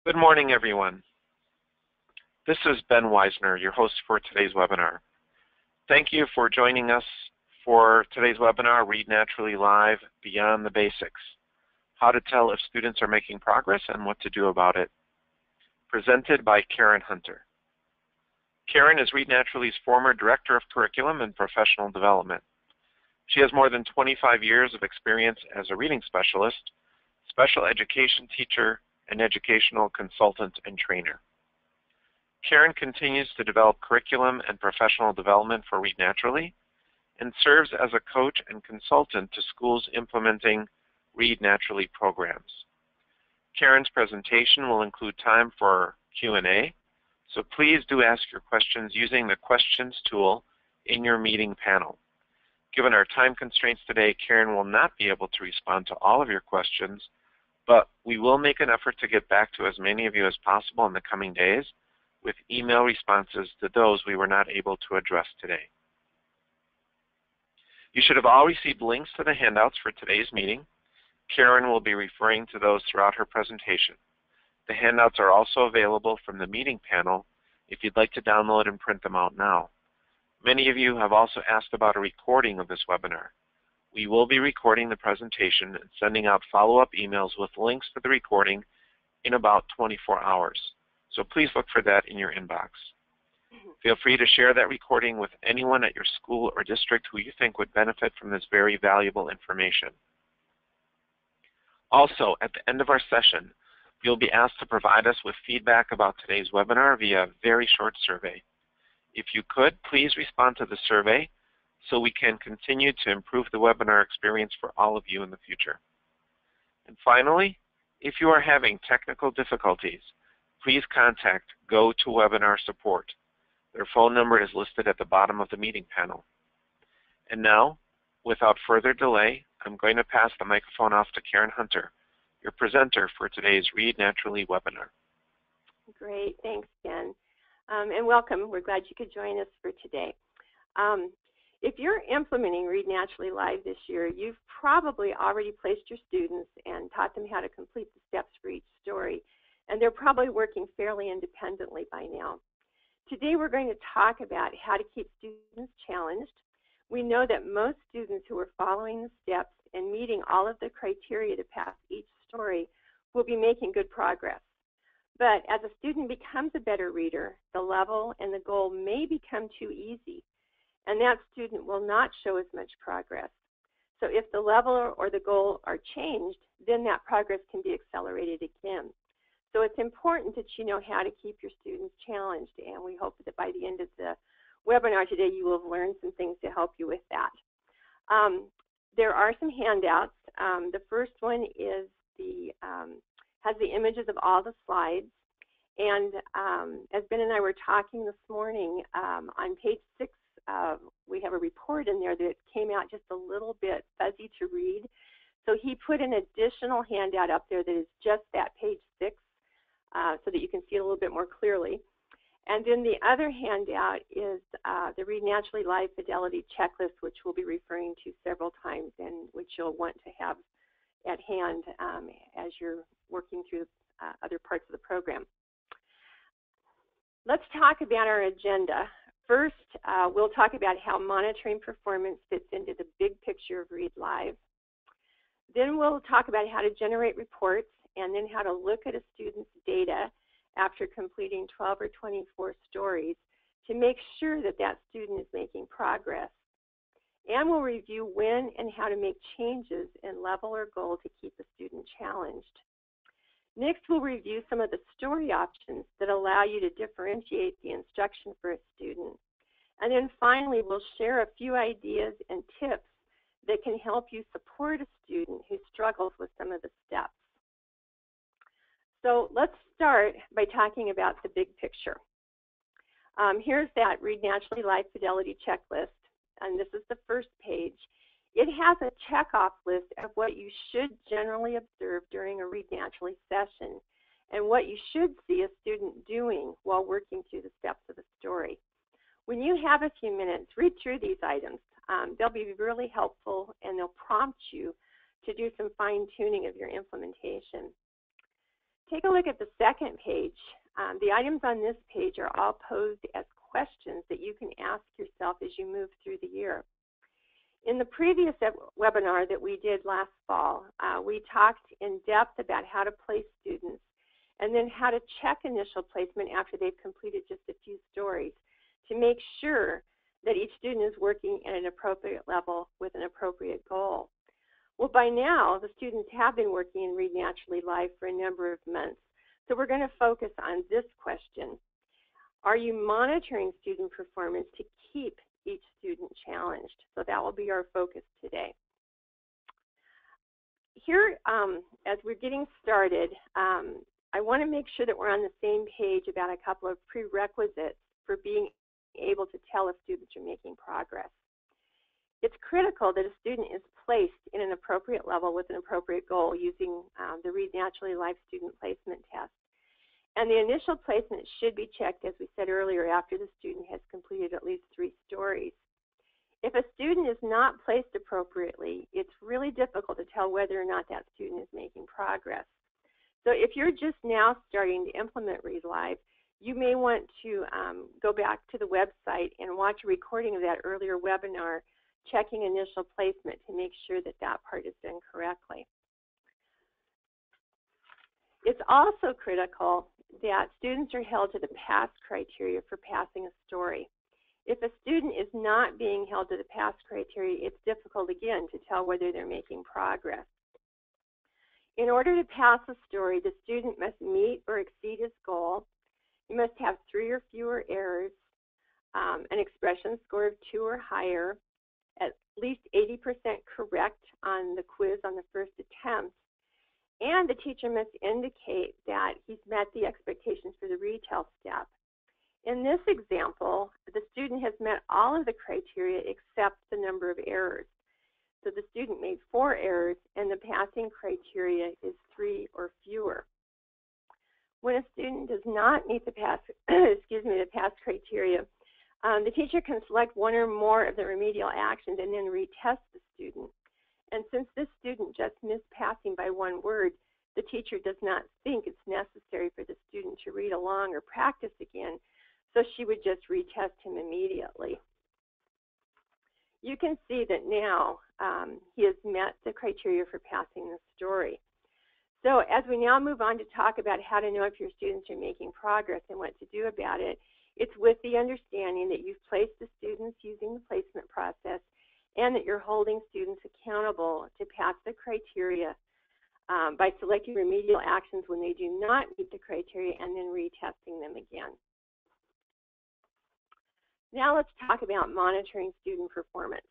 Good morning, everyone. This is Ben Weisner, your host for today's webinar. Thank you for joining us for today's webinar, Read Naturally Live, Beyond the Basics, How to Tell if Students are Making Progress and What to Do About It, presented by Karen Hunter. Karen is Read Naturally's former Director of Curriculum and Professional Development. She has more than 25 years of experience as a reading specialist, special education teacher, and educational consultant and trainer. Karen continues to develop curriculum and professional development for Read Naturally and serves as a coach and consultant to schools implementing Read Naturally programs. Karen's presentation will include time for Q&A, so please do ask your questions using the questions tool in your meeting panel. Given our time constraints today, Karen will not be able to respond to all of your questions, but we will make an effort to get back to as many of you as possible in the coming days with email responses to those we were not able to address today. You should have all received links to the handouts for today's meeting. Karen will be referring to those throughout her presentation. The handouts are also available from the meeting panel if you'd like to download and print them out now. Many of you have also asked about a recording of this webinar. We will be recording the presentation and sending out follow-up emails with links to the recording in about 24 hours. So please look for that in your inbox. Feel free to share that recording with anyone at your school or district who you think would benefit from this very valuable information. Also, at the end of our session, you'll be asked to provide us with feedback about today's webinar via a very short survey. If you could, please respond to the survey so we can continue to improve the webinar experience for all of you in the future. And finally, if you are having technical difficulties, please contact GoToWebinar support. Their phone number is listed at the bottom of the meeting panel. And now, without further delay, I'm going to pass the microphone off to Karen Hunter, your presenter for today's Read Naturally webinar. Great, thanks, Ken. And welcome. We're glad you could join us for today. If you're implementing Read Naturally Live this year, you've probably already placed your students and taught them how to complete the steps for each story, and they're probably working fairly independently by now. Today we're going to talk about how to keep students challenged. We know that most students who are following the steps and meeting all of the criteria to pass each story will be making good progress. But as a student becomes a better reader, the level and the goal may become too easy, and that student will not show as much progress. So if the level or the goal are changed, then that progress can be accelerated again. So it's important that you know how to keep your students challenged, and we hope that by the end of the webinar today you will have learned some things to help you with that. There are some handouts. The first one is has the images of all the slides, and as Ben and I were talking this morning, on page 6 we have a report in there that came out just a little bit fuzzy to read. So he put an additional handout up there that is just that page 6 so that you can see it a little bit more clearly. And then the other handout is the Read Naturally Live Fidelity Checklist, which we'll be referring to several times and which you'll want to have at hand as you're working through other parts of the program. Let's talk about our agenda. First, we'll talk about how monitoring performance fits into the big picture of Read Live. Then we'll talk about how to generate reports and then how to look at a student's data after completing 12 or 24 stories to make sure that that student is making progress. And we'll review when and how to make changes in level or goal to keep the student challenged. Next, we'll review some of the story options that allow you to differentiate the instruction for a student. And then finally, we'll share a few ideas and tips that can help you support a student who struggles with some of the steps. So let's start by talking about the big picture. Here's that Read Naturally Live Fidelity Checklist, and this is the first page. It has a checkoff list of what you should generally observe during a Read Naturally session and what you should see a student doing while working through the steps of the story. When you have a few minutes, read through these items. They'll be really helpful and they'll prompt you to do some fine-tuning of your implementation. Take a look at the second page. The items on this page are all posed as questions that you can ask yourself as you move through the year. In the previous webinar that we did last fall, we talked in depth about how to place students and then how to check initial placement after they've completed just a few stories to make sure that each student is working at an appropriate level with an appropriate goal. Well, by now, the students have been working in Read Naturally Live for a number of months, so we're going to focus on this question. Are you monitoring student performance to keep each student challenged? So that will be our focus today. Here, as we're getting started, I want to make sure that we're on the same page about a couple of prerequisites for being able to tell if students are making progress. It's critical that a student is placed in an appropriate level with an appropriate goal using the Read Naturally Live student placement test. And the initial placement should be checked, as we said earlier, after the student has completed at least 3 stories. If a student is not placed appropriately, it's really difficult to tell whether or not that student is making progress. So if you're just now starting to implement Read Live, you may want to go back to the website and watch a recording of that earlier webinar, checking initial placement to make sure that that part is done correctly. It's also critical that students are held to the pass criteria for passing a story. If a student is not being held to the pass criteria, it's difficult again to tell whether they're making progress. In order to pass a story, the student must meet or exceed his goal. You must have 3 or fewer errors, an expression score of 2 or higher, at least 80% correct on the quiz on the first attempt, and the teacher must indicate that he's met the expectations for the retell step. In this example, the student has met all of the criteria except the number of errors. So the student made 4 errors, and the passing criteria is 3 or fewer. When a student does not meet the pass, the pass criteria, the teacher can select 1 or more of the remedial actions and then retest the student. And since this student just missed passing by 1 word, the teacher does not think it's necessary for the student to read along or practice again, so she would just retest him immediately. You can see that now he has met the criteria for passing the story. So as we now move on to talk about how to know if your students are making progress and what to do about it, it's with the understanding that you've placed the students using the placement process and that you're holding students accountable to pass the criteria by selecting remedial actions when they do not meet the criteria and then retesting them again. Now let's talk about monitoring student performance.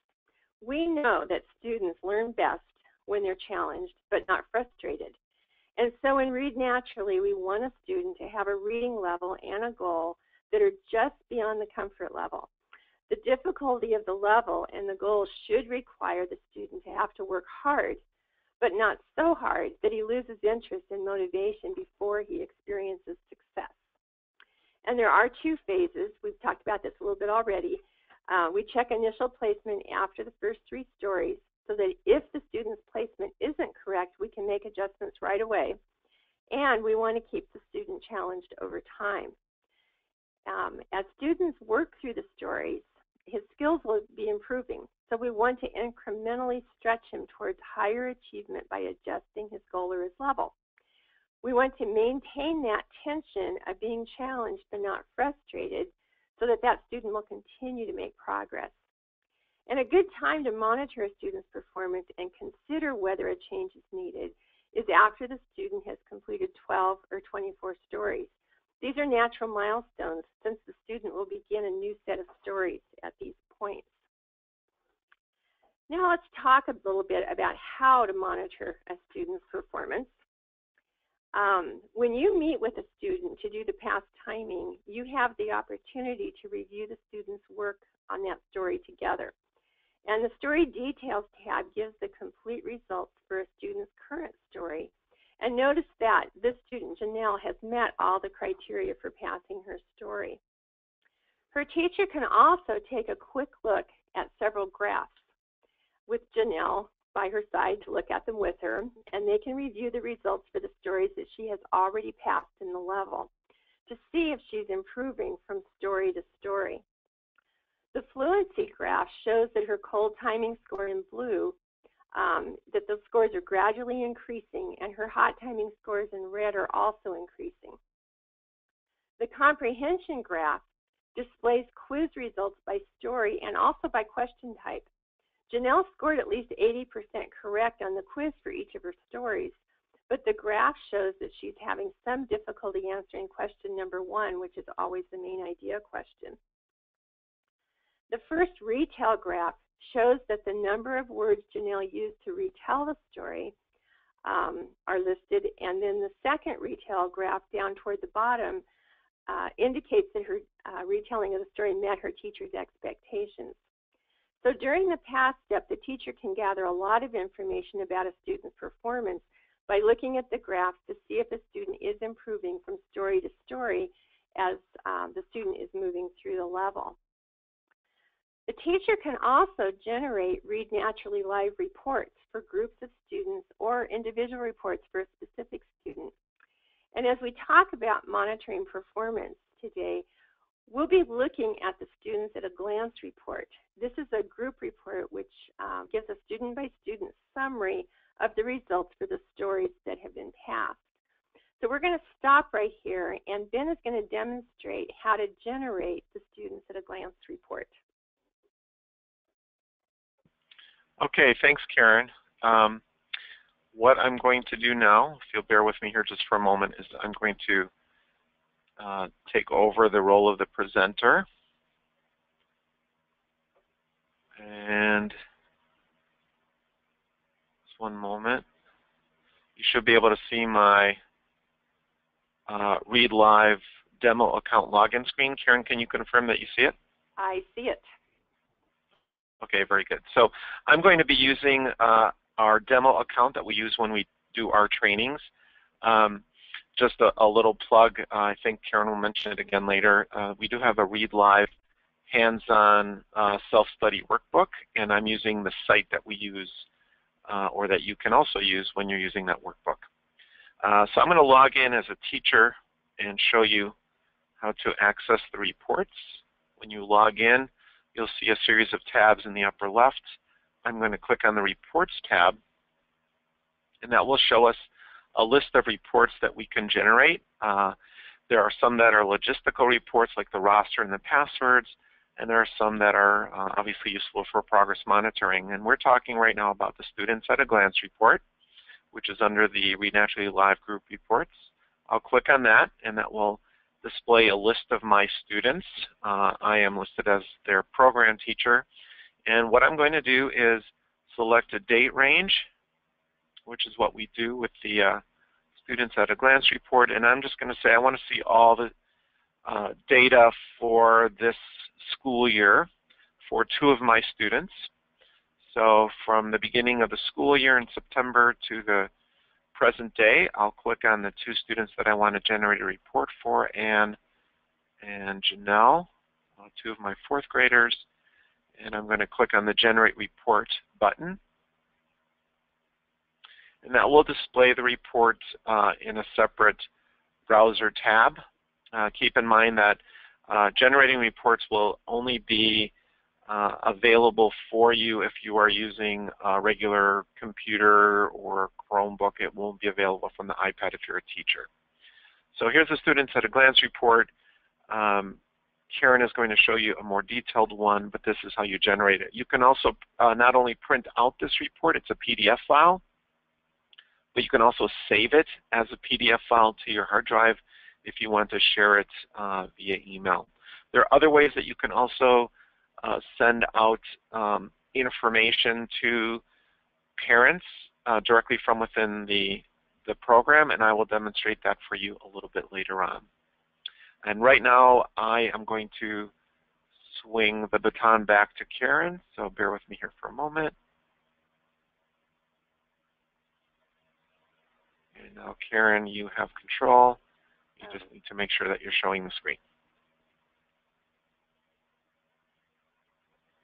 We know that students learn best when they're challenged but not frustrated. And so in Read Naturally, we want a student to have a reading level and a goal that are just beyond the comfort level. The difficulty of the level and the goal should require the student to have to work hard, but not so hard that he loses interest and motivation before he experiences success. And there are 2 phases. We've talked about this a little bit already. We check initial placement after the first 3 stories so that if the student's placement isn't correct, we can make adjustments right away. And we want to keep the student challenged over time. As students work through the stories, his skills will be improving. So we want to incrementally stretch him towards higher achievement by adjusting his goal or his level. We want to maintain that tension of being challenged but not frustrated so that that student will continue to make progress. And a good time to monitor a student's performance and consider whether a change is needed is after the student has completed 12 or 24 stories. These are natural milestones since the student will begin a new set of stories at these points. Now let's talk a little bit about how to monitor a student's performance. When you meet with a student to do the past timing, you have the opportunity to review the student's work on that story together. And the Story Details tab gives the complete results for a student's current story. And notice that this student, Janelle, has met all the criteria for passing her story. Her teacher can also take a quick look at several graphs with Janelle by her side to look at them with her, and they can review the results for the stories that she has already passed in the level to see if she's improving from story to story. The Fluency graph shows that her cold timing score in blue, that those scores are gradually increasing, and her hot timing scores in red are also increasing. The Comprehension Graph displays quiz results by story and also by question type. Janelle scored at least 80% correct on the quiz for each of her stories, but the graph shows that she's having some difficulty answering question number 1, which is always the main idea question. The first retell graph shows that the number of words Janelle used to retell the story are listed, and then the second retell graph down toward the bottom indicates that her retelling of the story met her teacher's expectations. So during the pass step, the teacher can gather a lot of information about a student's performance by looking at the graph to see if a student is improving from story to story as the student is moving through the level. The teacher can also generate Read Naturally Live reports for groups of students or individual reports for a specific student. And as we talk about monitoring performance today, we'll be looking at the Students at a Glance report. This is a group report which gives a student-by-student summary of the results for the stories that have been passed. So we're going to stop right here, and Ben is going to demonstrate how to generate the Students at a Glance report. Okay, thanks, Karen. What I'm going to do now, if you'll bear with me here just for a moment, is I'm going to take over the role of the presenter. And just one moment. You should be able to see my Read Live demo account login screen. Karen, can you confirm that you see it? I see it. Okay, very good. So I'm going to be using our demo account that we use when we do our trainings. Just a little plug, I think Karen will mention it again later. We do have a Read Live hands-on self-study workbook, and I'm using the site that we use or that you can also use when you're using that workbook. So I'm going to log in as a teacher and show you how to access the reports. When you log in, you'll see a series of tabs in the upper left. I'm going to click on the Reports tab, and that will show us a list of reports that we can generate. There are some that are logistical reports like the roster and the passwords, and there are some that are obviously useful for progress monitoring. And we're talking right now about the Students at a Glance report, which is under the Read Naturally Live group reports. I'll click on that, and that will display a list of my students. I am listed as their program teacher. And what I'm going to do is select a date range, which is what we do with the Students at a Glance report. And I'm just going to say I want to see all the data for this school year for 2 of my students. So from the beginning of the school year in September to the present day, I'll click on the 2 students that I want to generate a report for, Anne and Janelle, 2 of my 4th graders. And I'm going to click on the Generate Report button. And that will display the report in a separate browser tab. Keep in mind that generating reports will only be available for you if you are using a regular computer or Chromebook. It won't be available from the iPad if you're a teacher. So here's the Students at a Glance report. Karen is going to show you a more detailed one, but this is how you generate it. You can also not only print out this report, it's a PDF file, but you can also save it as a PDF file to your hard drive if you want to share it via email. There are other ways that you can also send out information to parents directly from within the program, and I will demonstrate that for you a little bit later on. And right now, I am going to swing the baton back to Karen, so bear with me here for a moment. And now, Karen, you have control. You just need to make sure that you're showing the screen.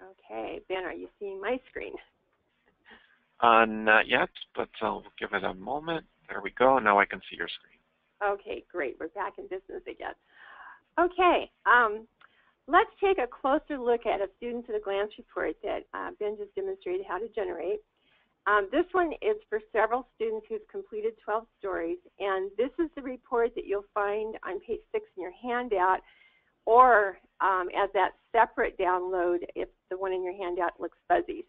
Okay, Ben, are you seeing my screen? Not yet, but I'll give it a moment. There we go. Now I can see your screen. Okay, great. We're back in business again. Okay, let's take a closer look at a student at a glance report that Ben just demonstrated how to generate. This one is for several students who've completed 12 stories, and this is the report that you'll find on page 6 in your handout, or as that separate download if the one in your handout looks fuzzy.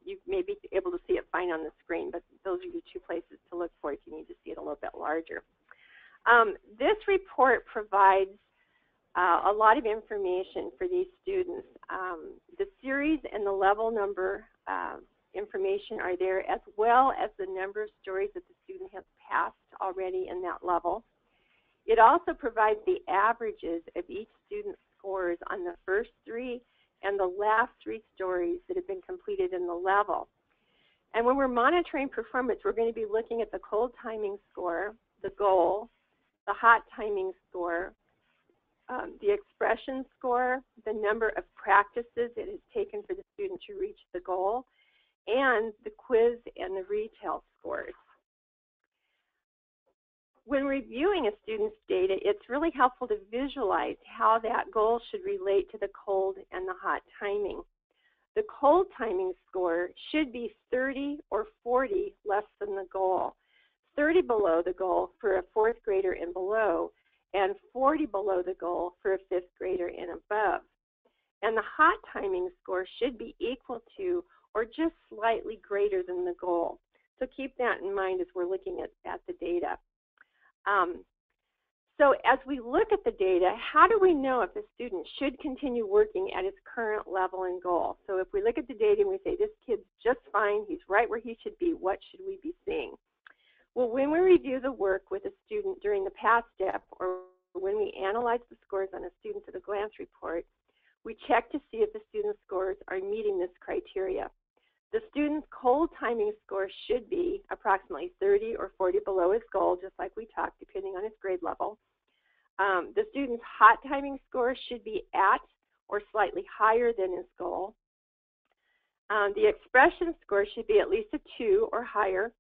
You may be able to see it fine on the screen, but those are your two places to look for if you need to see it a little bit larger. This report provides a lot of information for these students. The series and the level number information are there, as well as the number of stories that the student has passed already in that level. It also provides the averages of each student's scores on the first 3 and the last 3 stories that have been completed in the level. And when we're monitoring performance, we're going to be looking at the cold timing score, the goal, the hot timing score, the expression score, the number of practices it has taken for the student to reach the goal, and the quiz and the retail scores. When reviewing a student's data, it's really helpful to visualize how that goal should relate to the cold and the hot timing. The cold timing score should be 30 or 40 less than the goal, 30 below the goal for a 4th grader and below, and 40 below the goal for a 5th grader and above. And the hot timing score should be equal to or just slightly greater than the goal. So keep that in mind as we're looking at the data. So as we look at the data, how do we know if the student should continue working at his current level and goal? So if we look at the data and we say, this kid's just fine, he's right where he should be, what should we be seeing? Well, when we review the work with a student during the past step, or when we analyze the scores on a student at a glance report, we check to see if the student's scores are meeting this criteria. The student's cold timing score should be approximately 30 or 40 below his goal, just like we talked, depending on his grade level. The student's hot timing score should be at or slightly higher than his goal. The expression score should be at least a 2 or higher.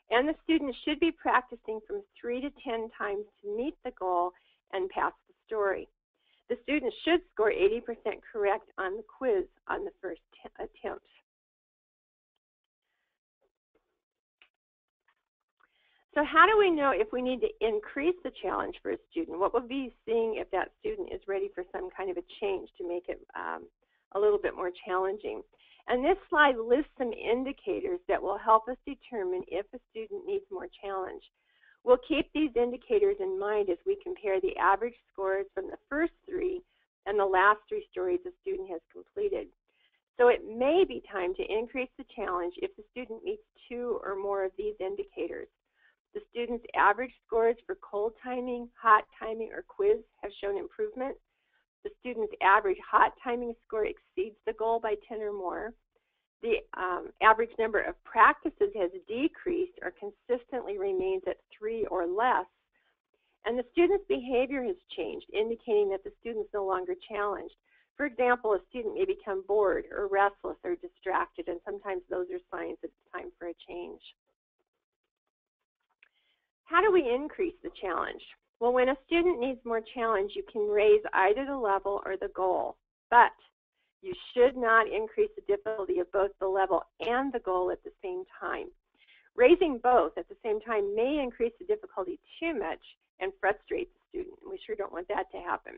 And the student should be practicing from 3 to 10 times to meet the goal and pass the story. The student should score 80% correct on the quiz on the first attempt. So how do we know if we need to increase the challenge for a student? What we'll be seeing if that student is ready for some kind of a change to make it a little bit more challenging. And this slide lists some indicators that will help us determine if a student needs more challenge. We'll keep these indicators in mind as we compare the average scores from the first 3 and the last 3 stories the student has completed. So it may be time to increase the challenge if the student meets 2 or more of these indicators. The student's average scores for cold timing, hot timing, or quiz have shown improvement. The student's average hot timing score exceeds the goal by 10 or more. The average number of practices has decreased or consistently remains at 3 or less. And the student's behavior has changed, indicating that the student is no longer challenged. For example, a student may become bored or restless or distracted, and sometimes those are signs that it's time for a change. How do we increase the challenge? Well, when a student needs more challenge, you can raise either the level or the goal, but you should not increase the difficulty of both the level and the goal at the same time. Raising both at the same time may increase the difficulty too much and frustrate the student. We sure don't want that to happen.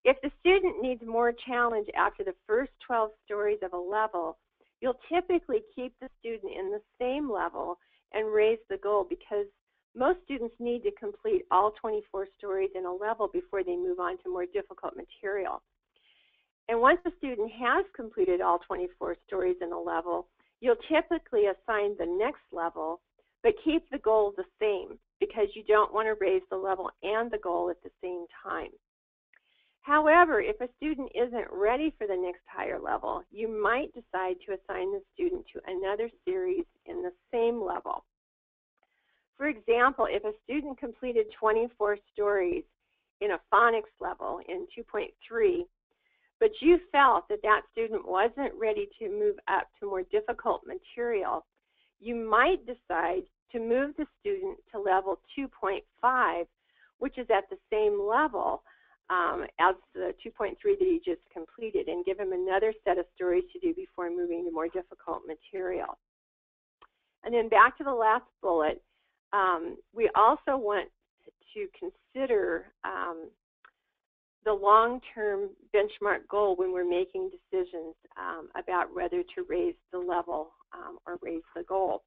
If the student needs more challenge after the first 12 stories of a level, you'll typically keep the student in the same level and raise the goal, because most students need to complete all 24 stories in a level before they move on to more difficult material. And once a student has completed all 24 stories in a level, you'll typically assign the next level, but keep the goal the same, because you don't want to raise the level and the goal at the same time. However, if a student isn't ready for the next higher level, you might decide to assign the student to another series in the same level. For example, if a student completed 24 stories in a phonics level in 2.3, but you felt that that student wasn't ready to move up to more difficult material, you might decide to move the student to level 2.5, which is at the same level as the 2.3 that you just completed, and give him another set of stories to do before moving to more difficult material. And then back to the last bullet, we also want to consider the long-term benchmark goal when we're making decisions about whether to raise the level or raise the goal.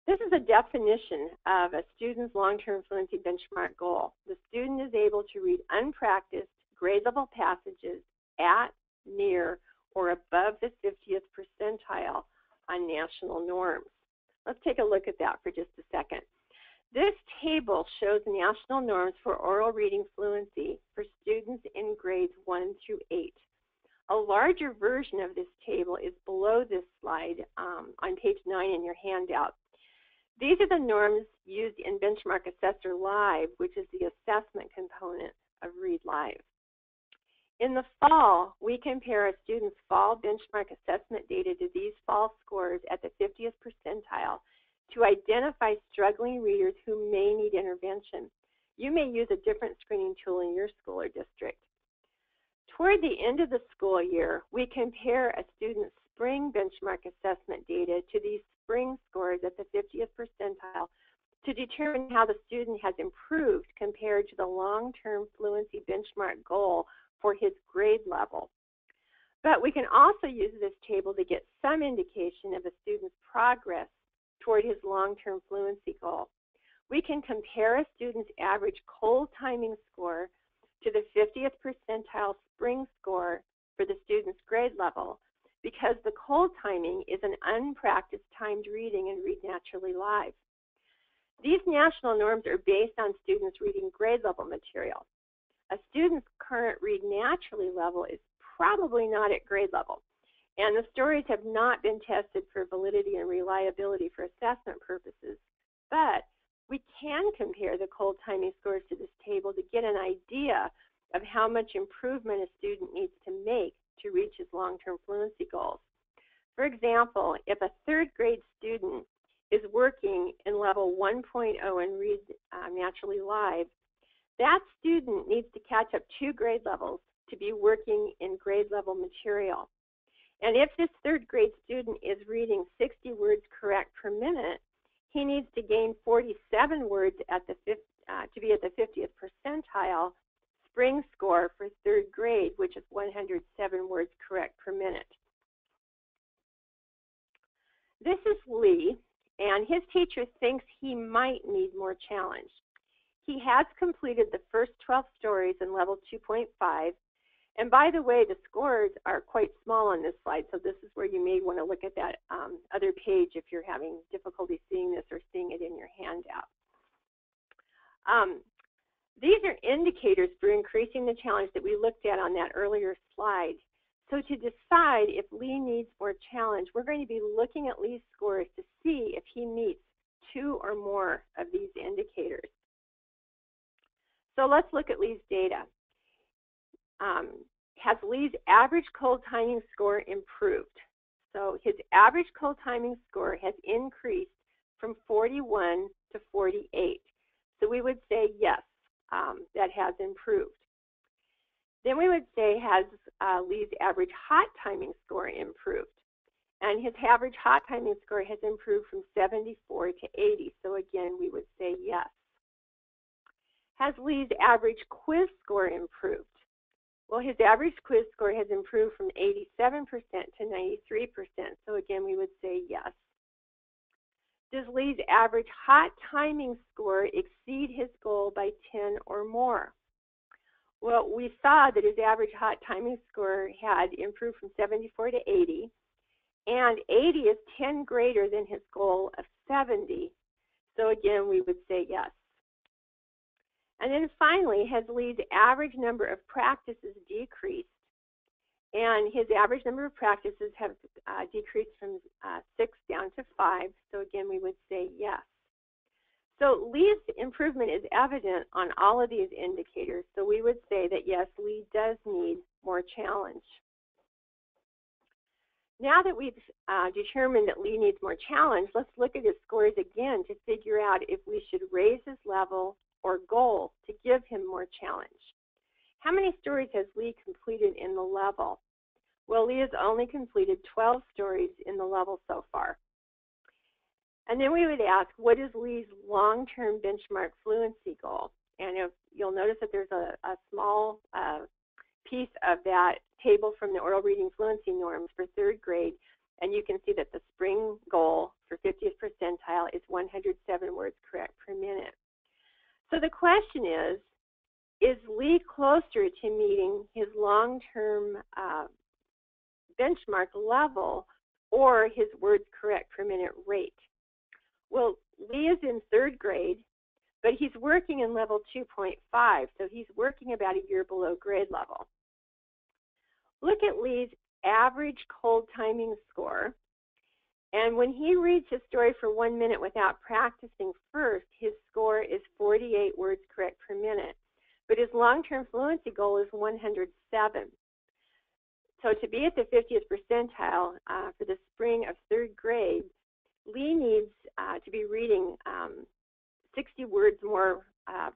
This is a definition of a student's long-term fluency benchmark goal. The student is able to read unpracticed, grade-level passages at, near, or above the 50th percentile on national norms. Let's take a look at that for just a second. This table shows national norms for oral reading fluency for students in grades 1 through 8. A larger version of this table is below this slide on page 9 in your handout. These are the norms used in Benchmark Assessor Live, which is the assessment component of Read Live. In the fall, we compare a student's fall benchmark assessment data to these fall scores at the 50th percentile to identify struggling readers who may need intervention. You may use a different screening tool in your school or district. Toward the end of the school year, we compare a student's spring benchmark assessment data to these spring scores at the 50th percentile to determine how the student has improved compared to the long-term fluency benchmark goal for his grade level. But we can also use this table to get some indication of a student's progress toward his long-term fluency goal. We can compare a student's average cold timing score to the 50th percentile spring score for the student's grade level, because the cold timing is an unpracticed timed reading in Read Naturally Live. These national norms are based on students reading grade level material. A student's current Read Naturally level is probably not at grade level, and the stories have not been tested for validity and reliability for assessment purposes. But we can compare the cold timing scores to this table to get an idea of how much improvement a student needs to make to reach his long-term fluency goals. For example, if a third grade student is working in level 1.0 and Read Naturally Live, that student needs to catch up 2 grade levels to be working in grade level material. And if this third grade student is reading 60 words correct per minute, he needs to gain 47 words at the to be at the 50th percentile spring score for third grade, which is 107 words correct per minute. This is Lee, and his teacher thinks he might need more challenge. He has completed the first 12 stories in level 2.5, and by the way, the scores are quite small on this slide, so this is where you may want to look at that other page if you're having difficulty seeing this or seeing it in your handout. These are indicators for increasing the challenge that we looked at on that earlier slide. So to decide if Lee needs more challenge, we're going to be looking at Lee's scores to see if he meets 2 or more of these indicators. So let's look at Lee's data. Has Lee's average cold timing score improved? So his average cold timing score has increased from 41 to 48. So we would say yes, that has improved. Then we would say, has Lee's average hot timing score improved? And his average hot timing score has improved from 74 to 80. So again, we would say yes. Has Lee's average quiz score improved? Well, his average quiz score has improved from 87% to 93%. So again, we would say yes. Does Lee's average hot timing score exceed his goal by 10 or more? Well, we saw that his average hot timing score had improved from 74 to 80, and 80 is 10 greater than his goal of 70. So again, we would say yes. And then finally, has Lee's average number of practices decreased? And his average number of practices have decreased from 6 down to 5. So again, we would say yes. So Lee's improvement is evident on all of these indicators. So we would say that yes, Lee does need more challenge. Now that we've determined that Lee needs more challenge, let's look at his scores again to figure out if we should raise his level or goal to give him more challenge. How many stories has Lee completed in the level? Well, Lee has only completed 12 stories in the level so far. And then we would ask, what is Lee's long-term benchmark fluency goal? And you'll notice that there's a small piece of that table from the oral reading fluency norms for 3rd grade, and you can see that the spring goal for 50th percentile is 107 words correct per minute. So the question is Lee closer to meeting his long-term benchmark level or his words correct per minute rate? Well, Lee is in 3rd grade, but he's working in level 2.5, so he's working about a year below grade level. Look at Lee's average cold timing score, and when he reads his story for 1 minute without practicing first, his score is 48 words correct per minute, but his long-term fluency goal is 107. So to be at the 50th percentile for the spring of 3rd grade, Lee needs to be reading 60 words more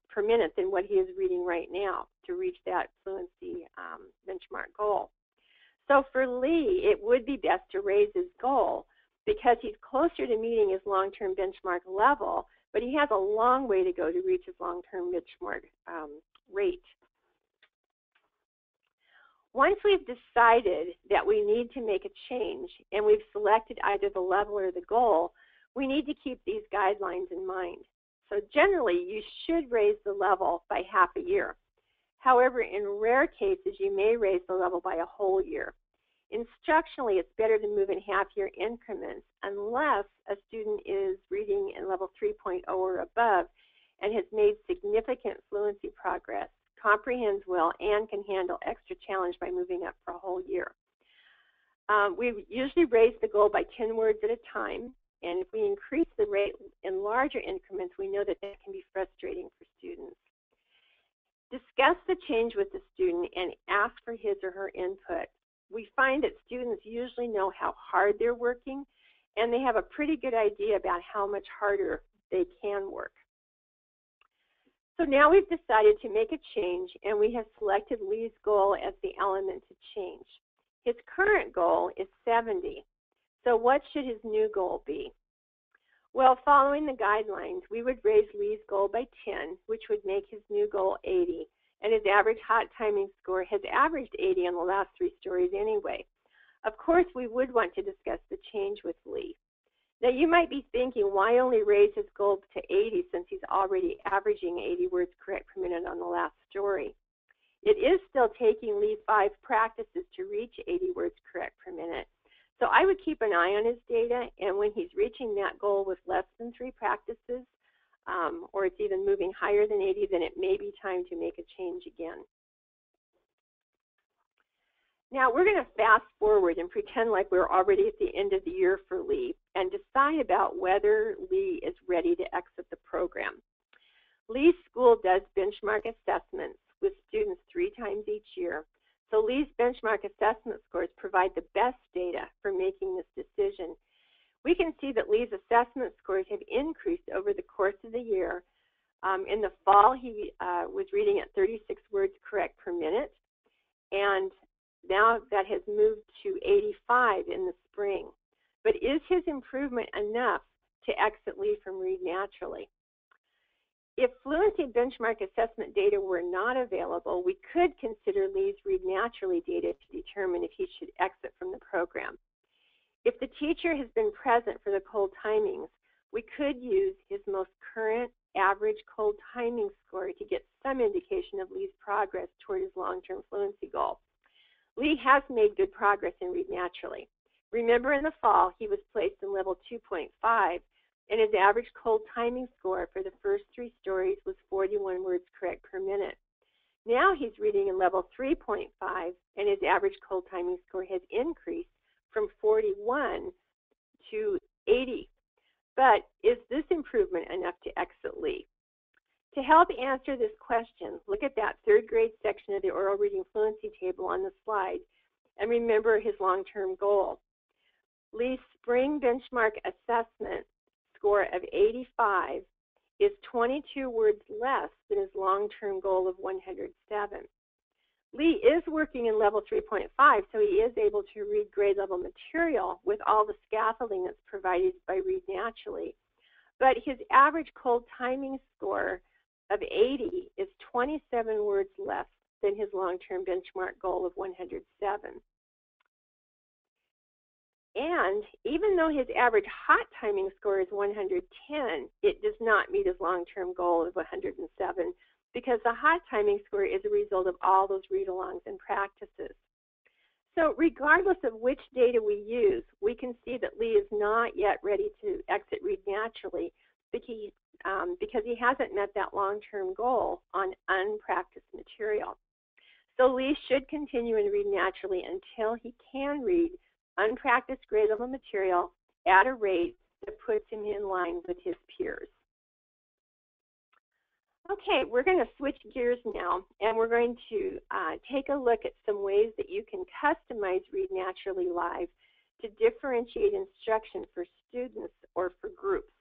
per minute than what he is reading right now to reach that fluency benchmark goal. So for Lee, it would be best to raise his goal because he's closer to meeting his long-term benchmark level, but he has a long way to go to reach his long-term benchmark rate. Once we've decided that we need to make a change and we've selected either the level or the goal, we need to keep these guidelines in mind. So generally, you should raise the level by half a year. However, in rare cases, you may raise the level by a whole year. Instructionally, it's better to move in half-year increments unless a student is reading in level 3.0 or above and has made significant fluency progress, comprehends well, and can handle extra challenge by moving up for a whole year. We usually raise the goal by 10 words at a time, and if we increase the rate in larger increments, we know that that can be frustrating for students. Discuss the change with the student and ask for his or her input. We find that students usually know how hard they're working, and they have a pretty good idea about how much harder they can work. So now we've decided to make a change, and we have selected Lee's goal as the element to change. His current goal is 70. So what should his new goal be? Well, following the guidelines, we would raise Lee's goal by 10, which would make his new goal 80. And his average hot timing score has averaged 80 on the last 3 stories anyway. Of course, we would want to discuss the change with Lee. Now, you might be thinking, why only raise his goal to 80 since he's already averaging 80 words correct per minute on the last story? It is still taking Lee 5 practices to reach 80 words correct per minute. So I would keep an eye on his data, and when he's reaching that goal with less than 3 practices, or it's even moving higher than 80, then it may be time to make a change again. Now we're going to fast forward and pretend like we're already at the end of the year for Lee and decide about whether Lee is ready to exit the program. Lee's school does benchmark assessments with students 3 times each year. So Lee's benchmark assessment scores provide the best data for making this decision. We can see that Lee's assessment scores have increased over the course of the year. In the fall, he was reading at 36 words correct per minute, and now that has moved to 85 in the spring. But is his improvement enough to exit Lee from Read Naturally? If fluency benchmark assessment data were not available, we could consider Lee's Read Naturally data to determine if he should exit from the program. If the teacher has been present for the cold timings, we could use his most current average cold timing score to get some indication of Lee's progress toward his long-term fluency goal. Lee has made good progress in Read Naturally. Remember, in the fall, he was placed in level 2.5, and his average cold timing score for the first 3 stories was 41 words correct per minute. Now he's reading in level 3.5, and his average cold timing score has increased from 41 to 80. But is this improvement enough to exit Lee? To help answer this question, look at that 3rd grade section of the oral reading fluency table on the slide, and remember his long-term goal. Lee's spring benchmark assessment score of 85 is 22 words less than his long-term goal of 107. Lee is working in level 3.5, so he is able to read grade level material with all the scaffolding that's provided by Read Naturally. But his average cold timing score of 80 is 27 words less than his long-term benchmark goal of 107. And even though his average hot timing score is 110, it does not meet his long-term goal of 107 because the hot timing score is a result of all those read-alongs and practices. So regardless of which data we use, we can see that Lee is not yet ready to exit Read Naturally because he hasn't met that long-term goal on unpracticed material. So Lee should continue in Read Naturally until he can read unpracticed grade level material at a rate that puts him in line with his peers. Okay, we're going to switch gears now, and we're going to take a look at some ways that you can customize Read Naturally Live to differentiate instruction for students or for groups.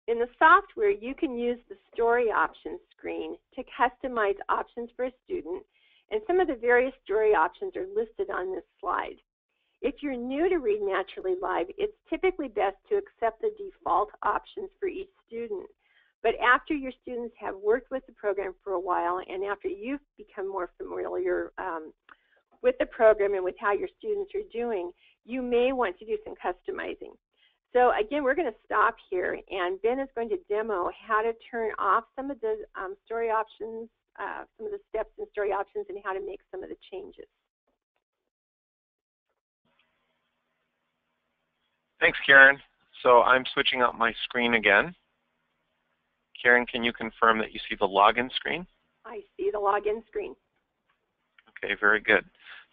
In the software, you can use the story options screen to customize options for a student, and some of the various story options are listed on this slide. If you're new to Read Naturally Live, it's typically best to accept the default options for each student. But after your students have worked with the program for a while and after you've become more familiar with the program and with how your students are doing, you may want to do some customizing. So again, we're going to stop here, and Ben is going to demo how to turn off some of the story options, some of the steps in story options, and how to make some of the changes. Thanks, Karen. So I'm switching out my screen again. Karen, can you confirm that you see the login screen? I see the login screen. Okay, very good.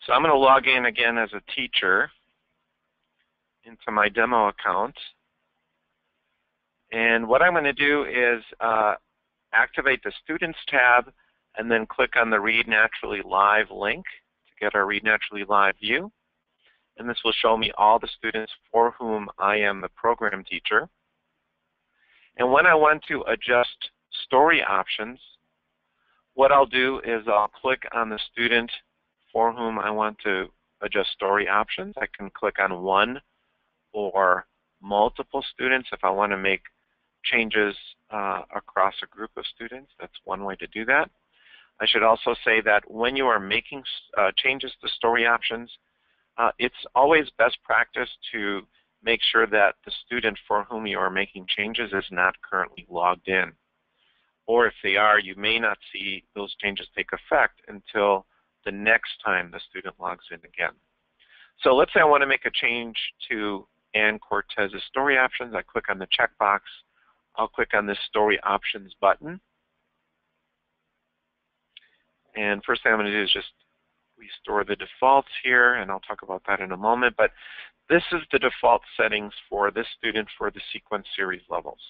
So I'm going to log in again as a teacher into my demo account. And what I'm going to do is activate the Students tab and then click on the Read Naturally Live link to get our Read Naturally Live view. And this will show me all the students for whom I am the program teacher. And when I want to adjust story options, what I'll do is I'll click on the student for whom I want to adjust story options. I can click on one or multiple students if I want to make changes across a group of students. That's one way to do that. I should also say that when you are making changes to story options, it's always best practice to make sure that the student for whom you are making changes is not currently logged in. Or if they are, you may not see those changes take effect until the next time the student logs in again. So let's say I want to make a change to Ann Cortez's story options. I click on the checkbox. I'll click on this Story Options button. And first thing I'm going to do is just restore the defaults here, and I'll talk about that in a moment. But this is the default settings for this student for the sequence series levels.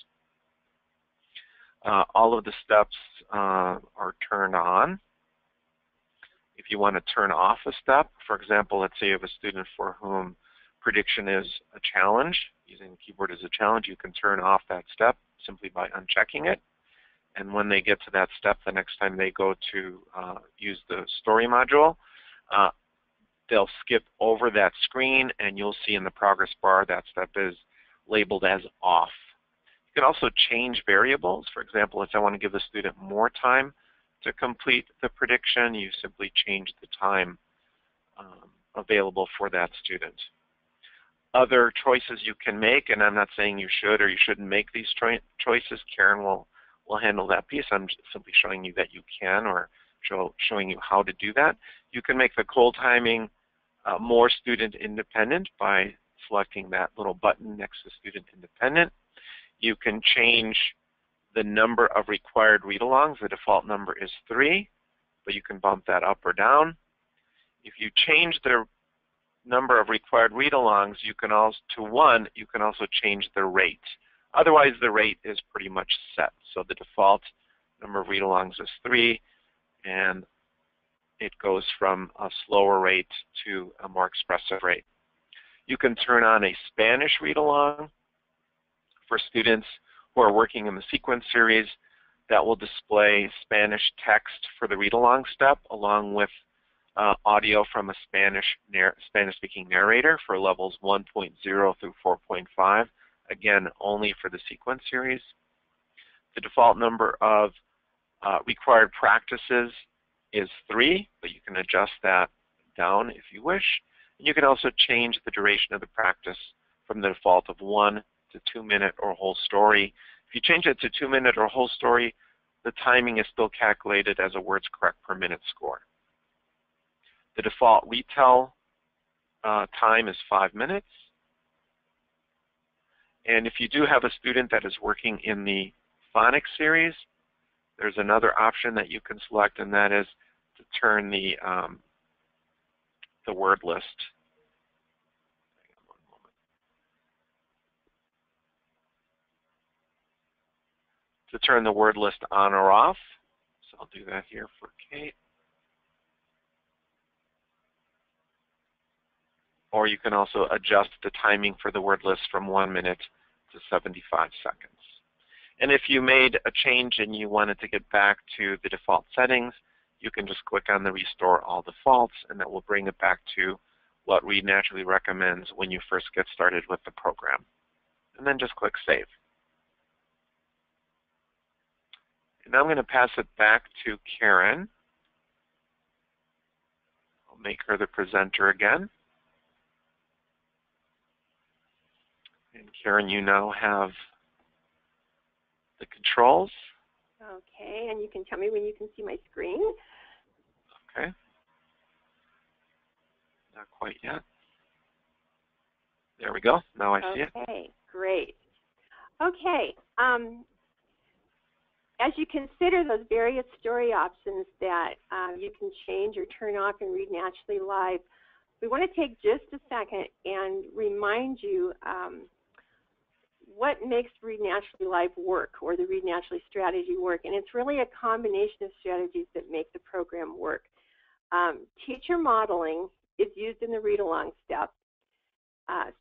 All of the steps are turned on. If you want to turn off a step, for example, let's say you have a student for whom prediction is a challenge, using the keyboard as a challenge, you can turn off that step simply by unchecking it. And when they get to that step, the next time they go to use the story module, they'll skip over that screen, and you'll see in the progress bar that step is labeled as off. You can also change variables. For example, if I want to give the student more time to complete the prediction, you simply change the time available for that student. Other choices you can make, and I'm not saying you should or you shouldn't make these choices. Karen will handle that piece. I'm just simply showing you that you can, or showing you how to do that. You can make the cold timing more student independent by selecting that little button next to student independent. You can change the number of required read-alongs. The default number is 3, but you can bump that up or down. If you change the number of required read-alongs to 1, you can also change the rate. Otherwise, the rate is pretty much set. So the default number of read-alongs is 3, and it goes from a slower rate to a more expressive rate. You can turn on a Spanish read-along for students who are working in the sequence series. That will display Spanish text for the read-along step along with audio from a Spanish-speaking narrator for levels 1.0 through 4.5, again, only for the sequence series. The default number of required practices is 3, but you can adjust that down if you wish. And you can also change the duration of the practice from the default of 1 to 2-minute or whole story. If you change it to 2-minute or whole story, the timing is still calculated as a words correct per minute score. The default retell time is 5 minutes. And if you do have a student that is working in the phonics series, there's another option that you can select, and that is to turn the word list. Hang on one moment. To turn the word list on or off. So I'll do that here for Kate. Or you can also adjust the timing for the word list from 1 minute to 75 seconds. And if you made a change and you wanted to get back to the default settings, you can just click on the Restore All Defaults, and that will bring it back to what Read Naturally recommends when you first get started with the program. And then just click Save. And now I'm going to pass it back to Karen. I'll make her the presenter again. And Karen, you now have the controls. Okay, and you can tell me when you can see my screen. Okay. Not quite yet. There we go. Now I see it. Okay, great. Okay, as you consider those various story options that you can change or turn off and Read Naturally Live, we want to take just a second and remind you what makes Read Naturally Live work, or the Read Naturally strategy work. And it's really a combination of strategies that make the program work. Teacher modeling is used in the read-along step.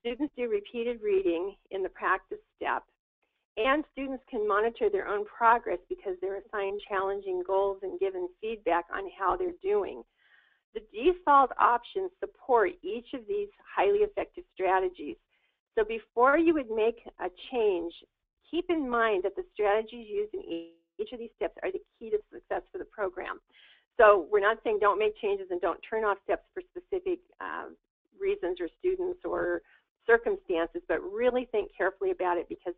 Students do repeated reading in the practice step. And students can monitor their own progress because they're assigned challenging goals and given feedback on how they're doing. The default options support each of these highly effective strategies. So before you would make a change, keep in mind that the strategies used in each of these steps are the key to success for the program. So we're not saying don't make changes and don't turn off steps for specific reasons or students or circumstances, but really think carefully about it because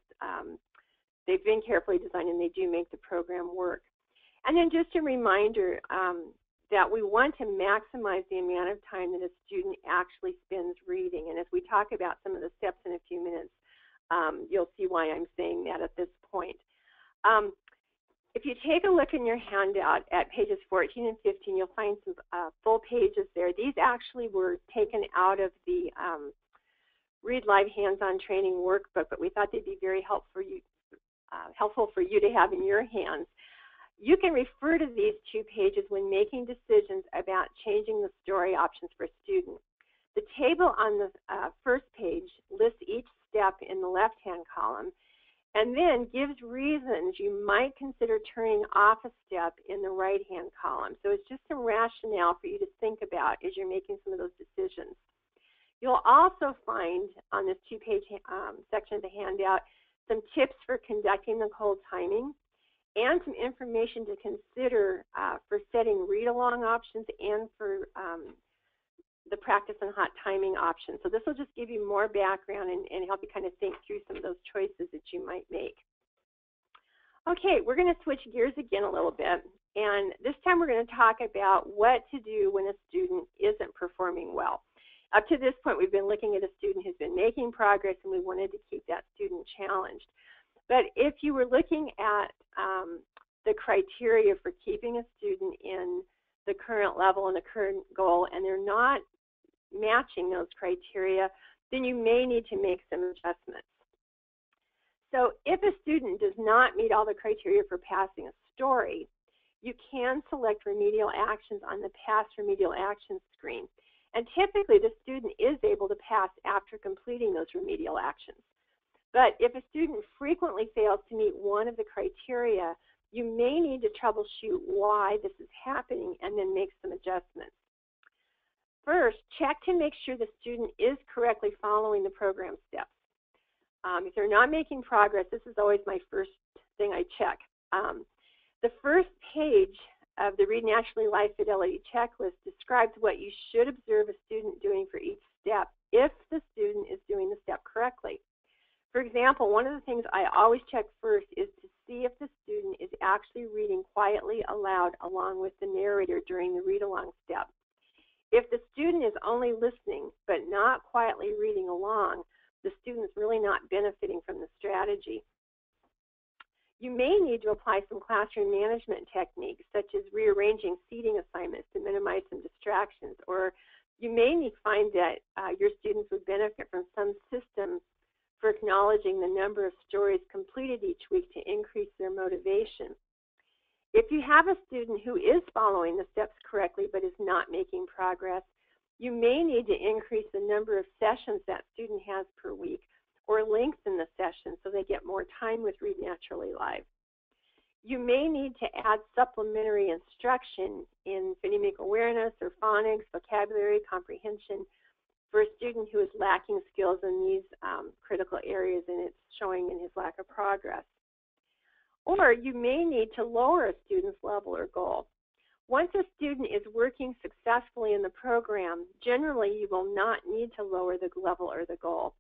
they've been carefully designed and they do make the program work. And then just a reminder that we want to maximize the amount of time that a student actually spends reading. And as we talk about some of the steps in a few minutes, you'll see why I'm saying that at this point. If you take a look in your handout at pages 14 and 15, you'll find some full pages there. These actually were taken out of the Read Live hands-on training workbook, but we thought they'd be very helpful for you to have in your hands. You can refer to these 2 pages when making decisions about changing the story options for students. The table on the first page lists each step in the left-hand column and then gives reasons you might consider turning off a step in the right-hand column. So it's just some rationale for you to think about as you're making some of those decisions. You'll also find on this 2-page section of the handout some tips for conducting the cold timing and some information to consider for setting read-along options and for the practice and hot timing options. So this will just give you more background and help you kind of think through some of those choices that you might make. Okay, we're going to switch gears again a little bit, and this time we're going to talk about what to do when a student isn't performing well. Up to this point, we've been looking at a student who's been making progress, and we wanted to keep that student challenged. But if you were looking at the criteria for keeping a student in the current level and the current goal, and they're not matching those criteria, then you may need to make some adjustments. So if a student does not meet all the criteria for passing a story, you can select remedial actions on the Pass Remedial Actions screen. And typically, the student is able to pass after completing those remedial actions. But if a student frequently fails to meet one of the criteria, you may need to troubleshoot why this is happening and then make some adjustments. First, check to make sure the student is correctly following the program steps. If they're not making progress, this is always my first thing I check. The first page of the Read Naturally Live Fidelity Checklist describes what you should observe a student doing for each step if the student is doing the step correctly. For example, one of the things I always check first is to see if the student is actually reading quietly aloud along with the narrator during the read-along step. If the student is only listening but not quietly reading along, the student's really not benefiting from the strategy. You may need to apply some classroom management techniques, such as rearranging seating assignments to minimize some distractions, or you may need to find that your students would benefit from some system for acknowledging the number of stories completed each week to increase their motivation. If you have a student who is following the steps correctly but is not making progress, you may need to increase the number of sessions that student has per week or lengthen the session so they get more time with Read Naturally Live. You may need to add supplementary instruction in phonemic awareness or phonics, vocabulary, comprehension for a student who is lacking skills in these critical areas and it's showing in his lack of progress. Or you may need to lower a student's level or goal. Once a student is working successfully in the program, generally you will not need to lower the level or the goal.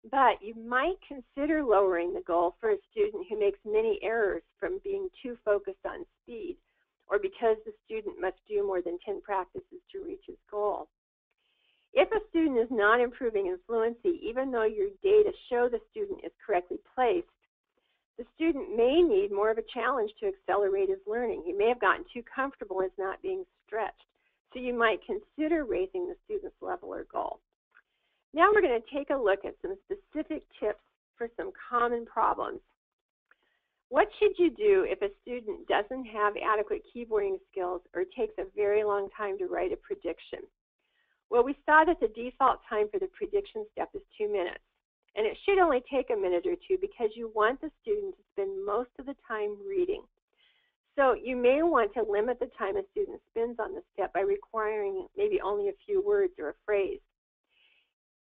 But you might consider lowering the goal for a student who makes many errors from being too focused on speed, or because the student must do more than 10 practices to reach his goal. If a student is not improving in fluency, even though your data show the student is correctly placed, the student may need more of a challenge to accelerate his learning. He may have gotten too comfortable as not being stretched. So you might consider raising the student's level or goal. Now we're going to take a look at some specific tips for some common problems. What should you do if a student doesn't have adequate keyboarding skills or takes a very long time to write a prediction? Well, we saw that the default time for the prediction step is 2 minutes. And it should only take a minute or two because you want the student to spend most of the time reading. So you may want to limit the time a student spends on the step by requiring maybe only a few words or a phrase.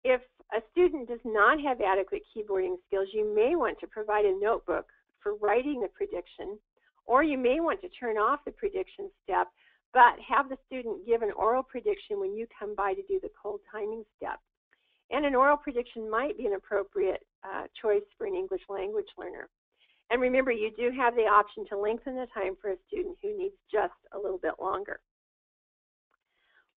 If a student does not have adequate keyboarding skills, you may want to provide a notebook for writing the prediction, or you may want to turn off the prediction step, but have the student give an oral prediction when you come by to do the cold timing step. And an oral prediction might be an appropriate choice for an English language learner. And remember, you do have the option to lengthen the time for a student who needs just a little bit longer.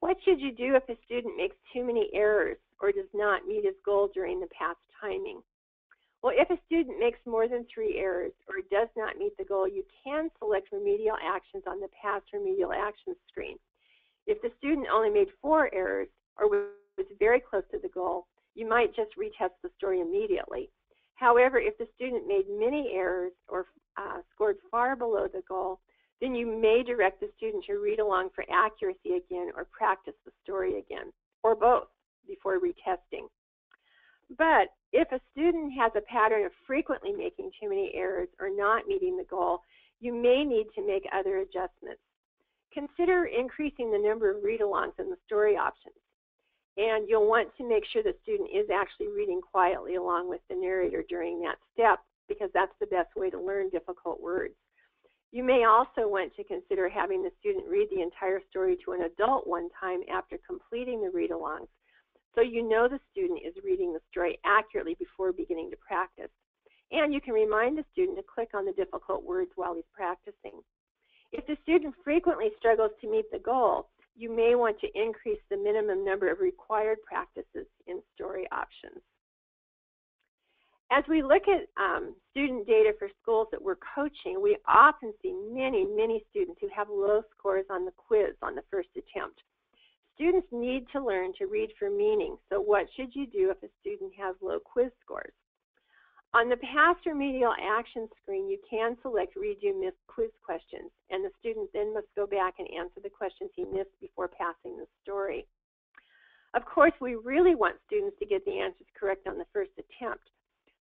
What should you do if a student makes too many errors or does not meet his goal during the past timing? Well, if a student makes more than 3 errors or does not meet the goal, you can select remedial actions on the Pass Remedial Actions screen. If the student only made 4 errors or was very close to the goal, you might just retest the story immediately. However, if the student made many errors or scored far below the goal, then you may direct the student to read along for accuracy again or practice the story again, or both, before retesting. But if a student has a pattern of frequently making too many errors or not meeting the goal, you may need to make other adjustments. Consider increasing the number of read-alongs in the story options. And you'll want to make sure the student is actually reading quietly along with the narrator during that step, because that's the best way to learn difficult words. You may also want to consider having the student read the entire story to an adult one time after completing the read-alongs, so you know the student is reading the story accurately before beginning to practice. And you can remind the student to click on the difficult words while he's practicing. If the student frequently struggles to meet the goal, you may want to increase the minimum number of required practices in story options. As we look at student data for schools that we're coaching, we often see many students who have low scores on the quiz on the first attempt. Students need to learn to read for meaning, so what should you do if a student has low quiz scores? On the past remedial action screen, you can select Redo Missed Quiz Questions, and the student then must go back and answer the questions he missed before passing the story. Of course, we really want students to get the answers correct on the first attempt.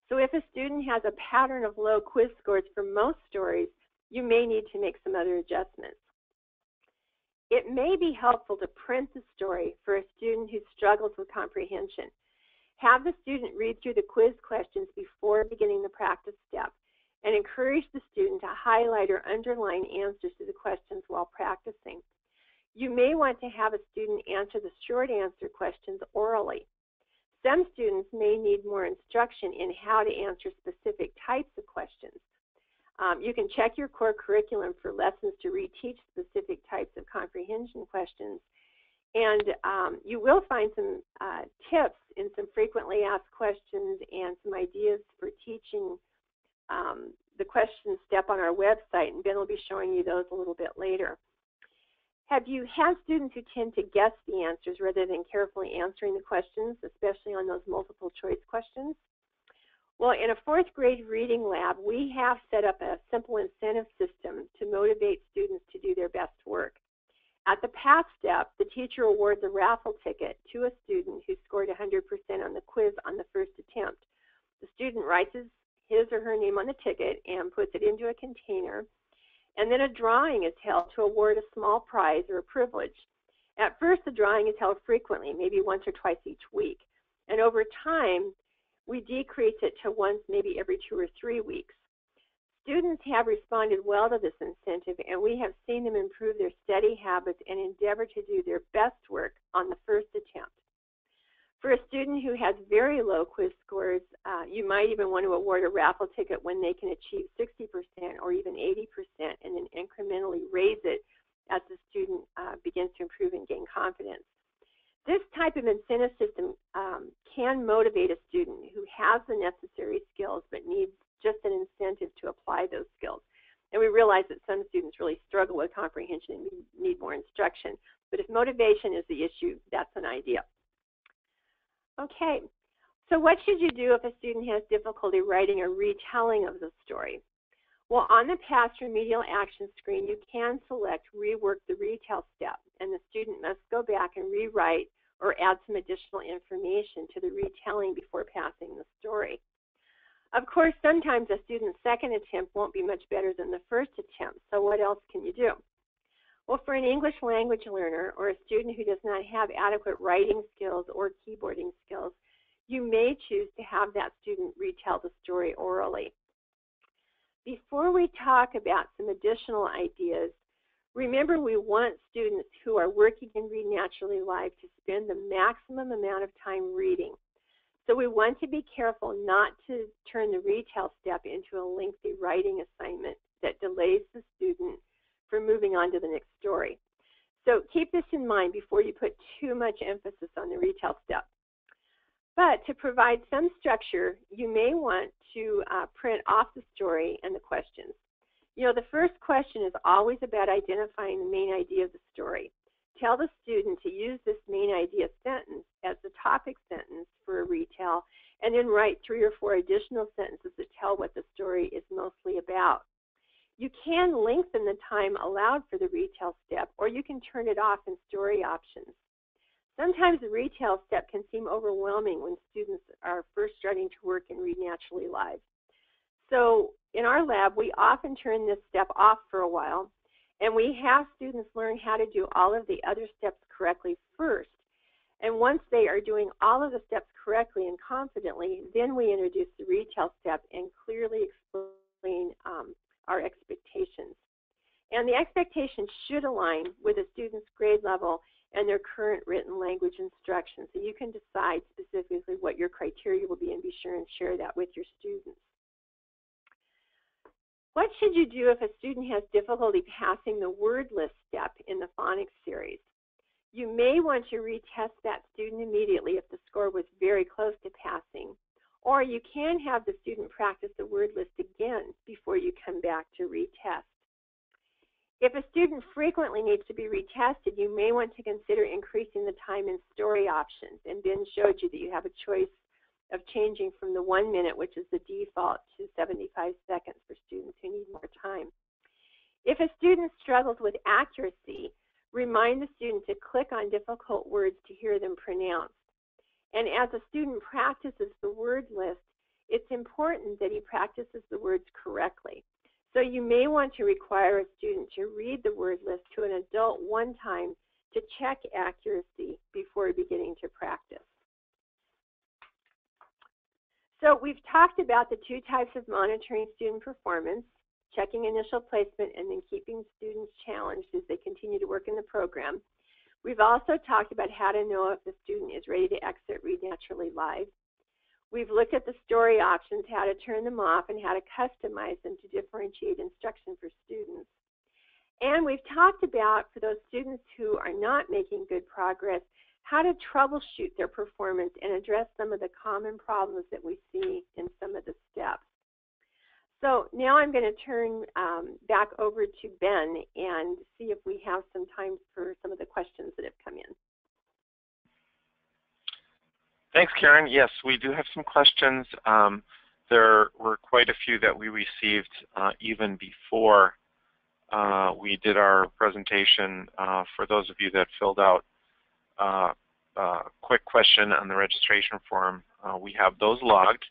So if a student has a pattern of low quiz scores for most stories, you may need to make some other adjustments. It may be helpful to print the story for a student who struggles with comprehension. Have the student read through the quiz questions before beginning the practice step, and encourage the student to highlight or underline answers to the questions while practicing. You may want to have a student answer the short answer questions orally. Some students may need more instruction in how to answer specific types of questions. You can check your core curriculum for lessons to reteach specific types of comprehension questions. And you will find some tips in some frequently asked questions and some ideas for teaching the question step on our website, and Ben will be showing you those a little bit later. Have you had students who tend to guess the answers rather than carefully answering the questions, especially on those multiple choice questions? Well, in a fourth grade reading lab, we have set up a simple incentive system to motivate students to do their best work. At the pass step, the teacher awards a raffle ticket to a student who scored 100% on the quiz on the first attempt. The student writes his or her name on the ticket and puts it into a container, and then a drawing is held to award a small prize or a privilege. At first, the drawing is held frequently, maybe once or twice each week, and over time, we decrease it to once, maybe every 2 or 3 weeks. Students have responded well to this incentive, and we have seen them improve their study habits and endeavor to do their best work on the first attempt. For a student who has very low quiz scores, you might even want to award a raffle ticket when they can achieve 60% or even 80%, and then incrementally raise it as the student begins to improve and gain confidence. This type of incentive system can motivate a student who has the necessary skills but needs just an incentive to apply those skills. And we realize that some students really struggle with comprehension and need more instruction. But if motivation is the issue, that's an idea. Okay, so what should you do if a student has difficulty writing a retelling of the story? Well, on the past remedial action screen, you can select Rework the Retell step, and the student must go back and rewrite or add some additional information to the retelling before passing the story. Of course, sometimes a student's second attempt won't be much better than the first attempt, so what else can you do? Well, for an English language learner or a student who does not have adequate writing skills or keyboarding skills, you may choose to have that student retell the story orally. Before we talk about some additional ideas, remember we want students who are working in Read Naturally Live to spend the maximum amount of time reading. So we want to be careful not to turn the retell step into a lengthy writing assignment that delays the student from moving on to the next story. So keep this in mind before you put too much emphasis on the retell step. But to provide some structure, you may want to print off the story and the questions. You know, the first question is always about identifying the main idea of the story. Tell the student to use this main idea sentence as the topic sentence for a retell, and then write 3 or 4 additional sentences that tell what the story is mostly about. You can lengthen the time allowed for the retell step, or you can turn it off in story options. Sometimes the retell step can seem overwhelming when students are first starting to work in Read Naturally Live. So in our lab, we often turn this step off for a while, and we have students learn how to do all of the other steps correctly first. And once they are doing all of the steps correctly and confidently, then we introduce the retell step and clearly explain our expectations. And the expectations should align with a student's grade level and their current written language instruction. So you can decide specifically what your criteria will be and be sure and share that with your students. What should you do if a student has difficulty passing the word list step in the phonics series? You may want to retest that student immediately if the score was very close to passing, or you can have the student practice the word list again before you come back to retest. If a student frequently needs to be retested, you may want to consider increasing the time in story options. And Ben showed you that you have a choice of changing from the 1 minute, which is the default, to 75 seconds for students who need more time. If a student struggles with accuracy, remind the student to click on difficult words to hear them pronounced. And as a student practices the word list, it's important that he practices the words correctly. So you may want to require a student to read the word list to an adult one time to check accuracy before beginning to practice. So we've talked about the two types of monitoring student performance, checking initial placement and then keeping students challenged as they continue to work in the program. We've also talked about how to know if the student is ready to exit Read Naturally Live. We've looked at the story options, how to turn them off, and how to customize them to differentiate instruction for students. And we've talked about, for those students who are not making good progress, how to troubleshoot their performance and address some of the common problems that we see in some of the steps. So now I'm going to turn back over to Ben and see if we have some time for some of the questions that have come in. Thanks, Karen. Yes, we do have some questions. There were quite a few that we received even before we did our presentation. For those of you that filled out a quick question on the registration form, we have those logged.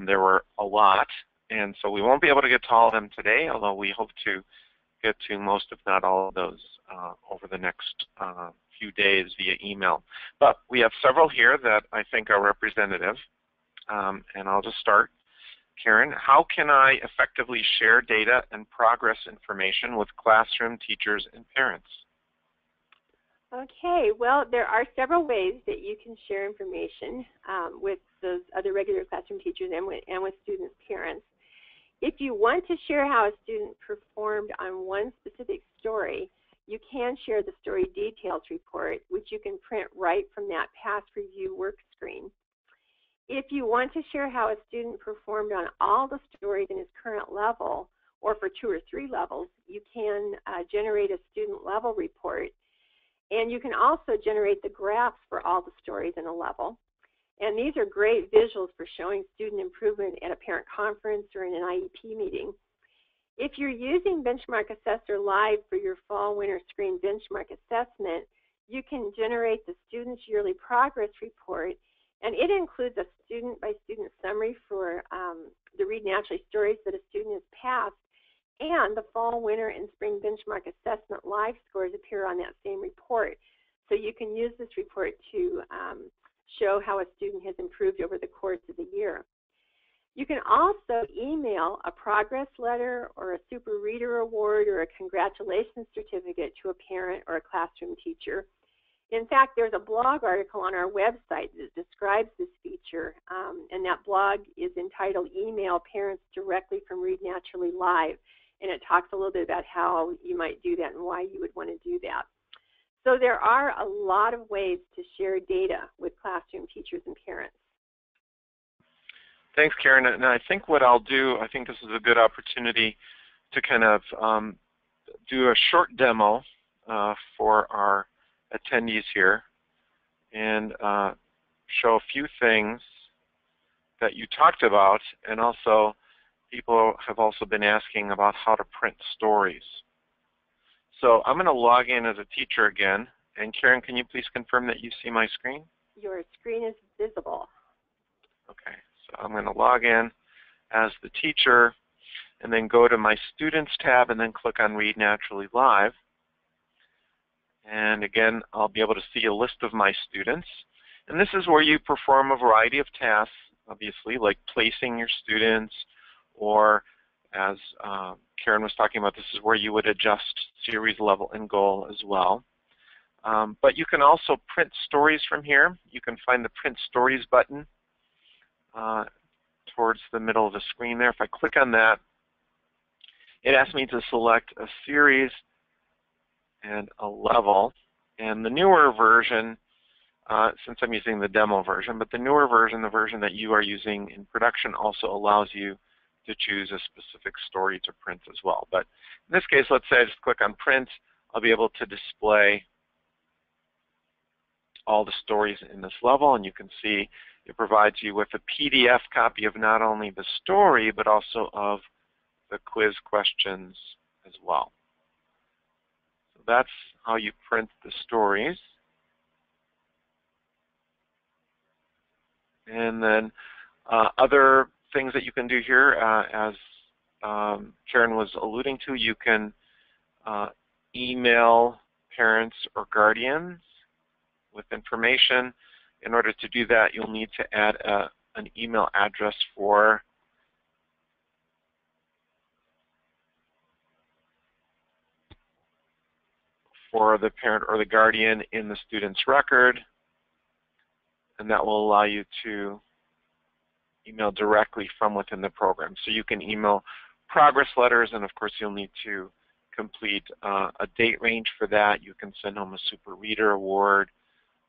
There were a lot, and so we won't be able to get to all of them today, although we hope to get to most, if not all of those, over the next few days via email. But we have several here that I think are representative, and I'll just start. Karen, how can I effectively share data and progress information with classroom teachers and parents? Okay, well, there are several ways that you can share information with those other regular classroom teachers and with students' parents. If you want to share how a student performed on one specific story, you can share the story details report, which you can print right from that past review work screen. If you want to share how a student performed on all the stories in his current level, or for 2 or 3 levels, you can generate a student level report. And you can also generate the graphs for all the stories in a level. And these are great visuals for showing student improvement at a parent conference or in an IEP meeting. If you're using Benchmark Assessor Live for your fall-winter screen benchmark assessment, you can generate the student's yearly progress report, and it includes a student-by-student summary for the Read Naturally stories that a student has passed, and the fall, winter, and spring benchmark assessment live scores appear on that same report. So you can use this report to show how a student has improved over the course of the year. You can also email a progress letter or a super reader award or a congratulations certificate to a parent or a classroom teacher. In fact, there's a blog article on our website that describes this feature, and that blog is entitled Email Parents Directly from Read Naturally Live, and it talks a little bit about how you might do that and why you would want to do that. So there are a lot of ways to share data with classroom teachers and parents. Thanks, Karen. And I think what I'll do, I think this is a good opportunity to kind of do a short demo for our attendees here and show a few things that you talked about, and also people have also been asking about how to print stories. So I'm going to log in as a teacher again, and Karen, can you please confirm that you see my screen? Your screen is visible. Okay, so I'm going to log in as the teacher and then go to my Students tab and then click on Read Naturally Live. And again, I'll be able to see a list of my students. And this is where you perform a variety of tasks, obviously, like placing your students, or as Karen was talking about, this is where you would adjust series level and goal as well. But you can also print stories from here. You can find the Print Stories button towards the middle of the screen there. If I click on that, it asks me to select a series and a level. And the newer version, since I'm using the demo version, but the newer version, the version that you are using in production, also allows you to choose a specific story to print as well. But in this case, let's say I just click on print, I'll be able to display all the stories in this level, and you can see It provides you with a PDF copy of not only the story, but also of the quiz questions as well. So that's how you print the stories. And then other things that you can do here, as Karen was alluding to, you can email parents or guardians with information. In order to do that, you'll need to add an email address for the parent or the guardian in the student's record, and that will allow you to email directly from within the program. So you can email progress letters, and of course you'll need to complete a date range for that. You can send home a Super Reader Award,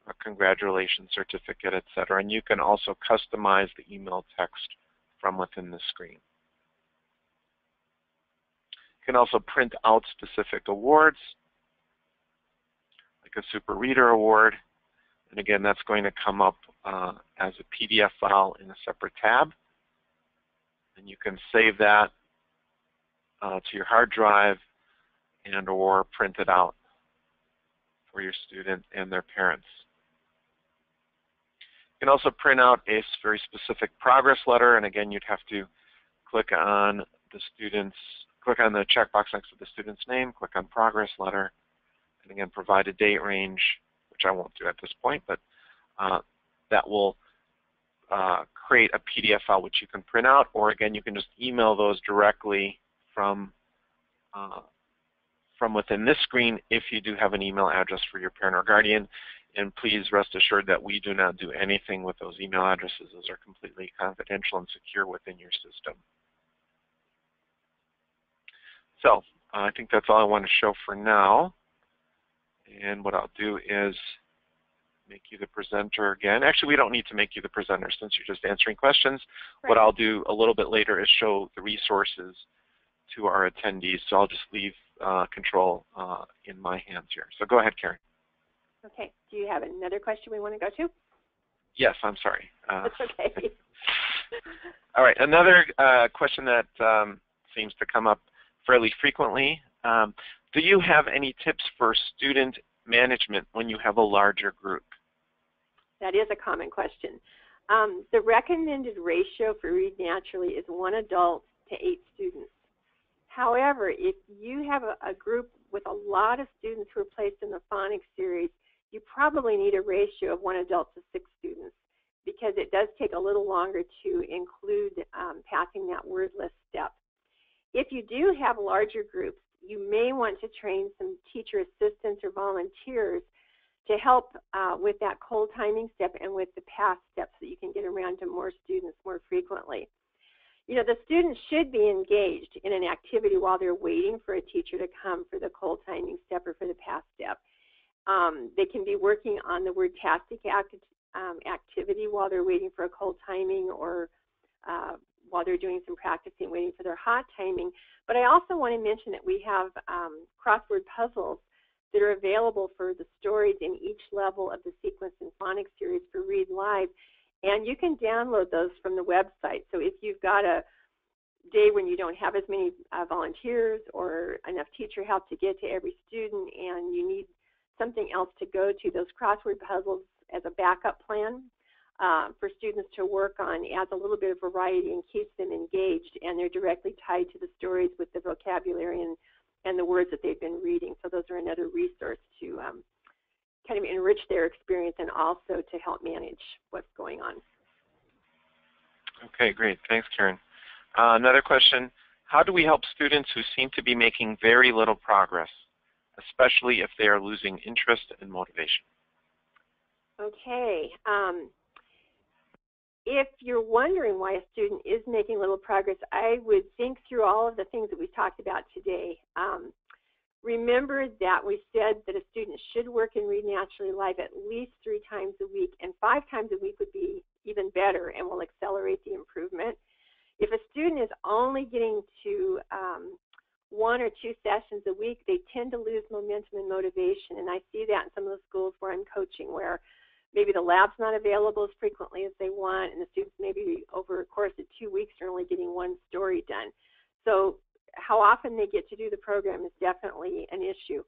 a congratulations certificate, etc. And you can also customize the email text from within the screen. You can also print out specific awards, like a Super Reader Award. And again, that's going to come up as a PDF file in a separate tab. And you can save that to your hard drive and or print it out for your student and their parents. You can also print out a very specific progress letter, and again, you'd have to click on the checkbox next to the student's name, click on progress letter, and again, provide a date range, which I won't do at this point, but that will create a PDF file which you can print out, or again, you can just email those directly from within this screen if you do have an email address for your parent or guardian. And please rest assured that we do not do anything with those email addresses. Those are completely confidential and secure within your system. So I think that's all I want to show for now. And what I'll do is make you the presenter again. Actually, we don't need to make you the presenter since you're just answering questions. Right. What I'll do a little bit later is show the resources to our attendees. So I'll just leave control in my hands here. So go ahead, Karen. Okay. Do you have another question we want to go to? Yes, I'm sorry. That's okay. All right. Another question that seems to come up fairly frequently. Do you have any tips for student management when you have a larger group? That is a common question. The recommended ratio for Read Naturally is 1 adult to 8 students. However, if you have a group with a lot of students who are placed in the phonics series, you probably need a ratio of 1 adult to 6 students, because it does take a little longer to include passing that word list step. If you do have larger groups, you may want to train some teacher assistants or volunteers to help with that cold timing step and with the pass step so that you can get around to more students more frequently. You know, the students should be engaged in an activity while they're waiting for a teacher to come for the cold timing step or for the pass step. They can be working on the wordtastic activity while they're waiting for a cold timing, or while they're doing some practicing waiting for their hot timing. But I also want to mention that we have crossword puzzles that are available for the stories in each level of the Sequence and Phonics series for Read Live. And you can download those from the website. So if you've got a day when you don't have as many volunteers or enough teacher help to get to every student and you need something else to go to, those crossword puzzles as a backup plan for students to work on adds a little bit of variety and keeps them engaged, and they're directly tied to the stories with the vocabulary and the words that they've been reading. So those are another resource to kind of enrich their experience and also to help manage what's going on. Okay, great. Thanks, Karen. Another question, how do we help students who seem to be making very little progress, especially if they are losing interest and motivation? Okay. If you're wondering why a student is making little progress, I would think through all of the things that we've talked about today. Remember that we said that a student should work in Read Naturally Live at least 3 times a week, and 5 times a week would be even better and will accelerate the improvement. If a student is only getting to 1 or 2 sessions a week, they tend to lose momentum and motivation, and I see that in some of the schools where I'm coaching, where maybe the lab's not available as frequently as they want, and the students maybe over a course of 2 weeks are only getting one story done. So how often they get to do the program is definitely an issue.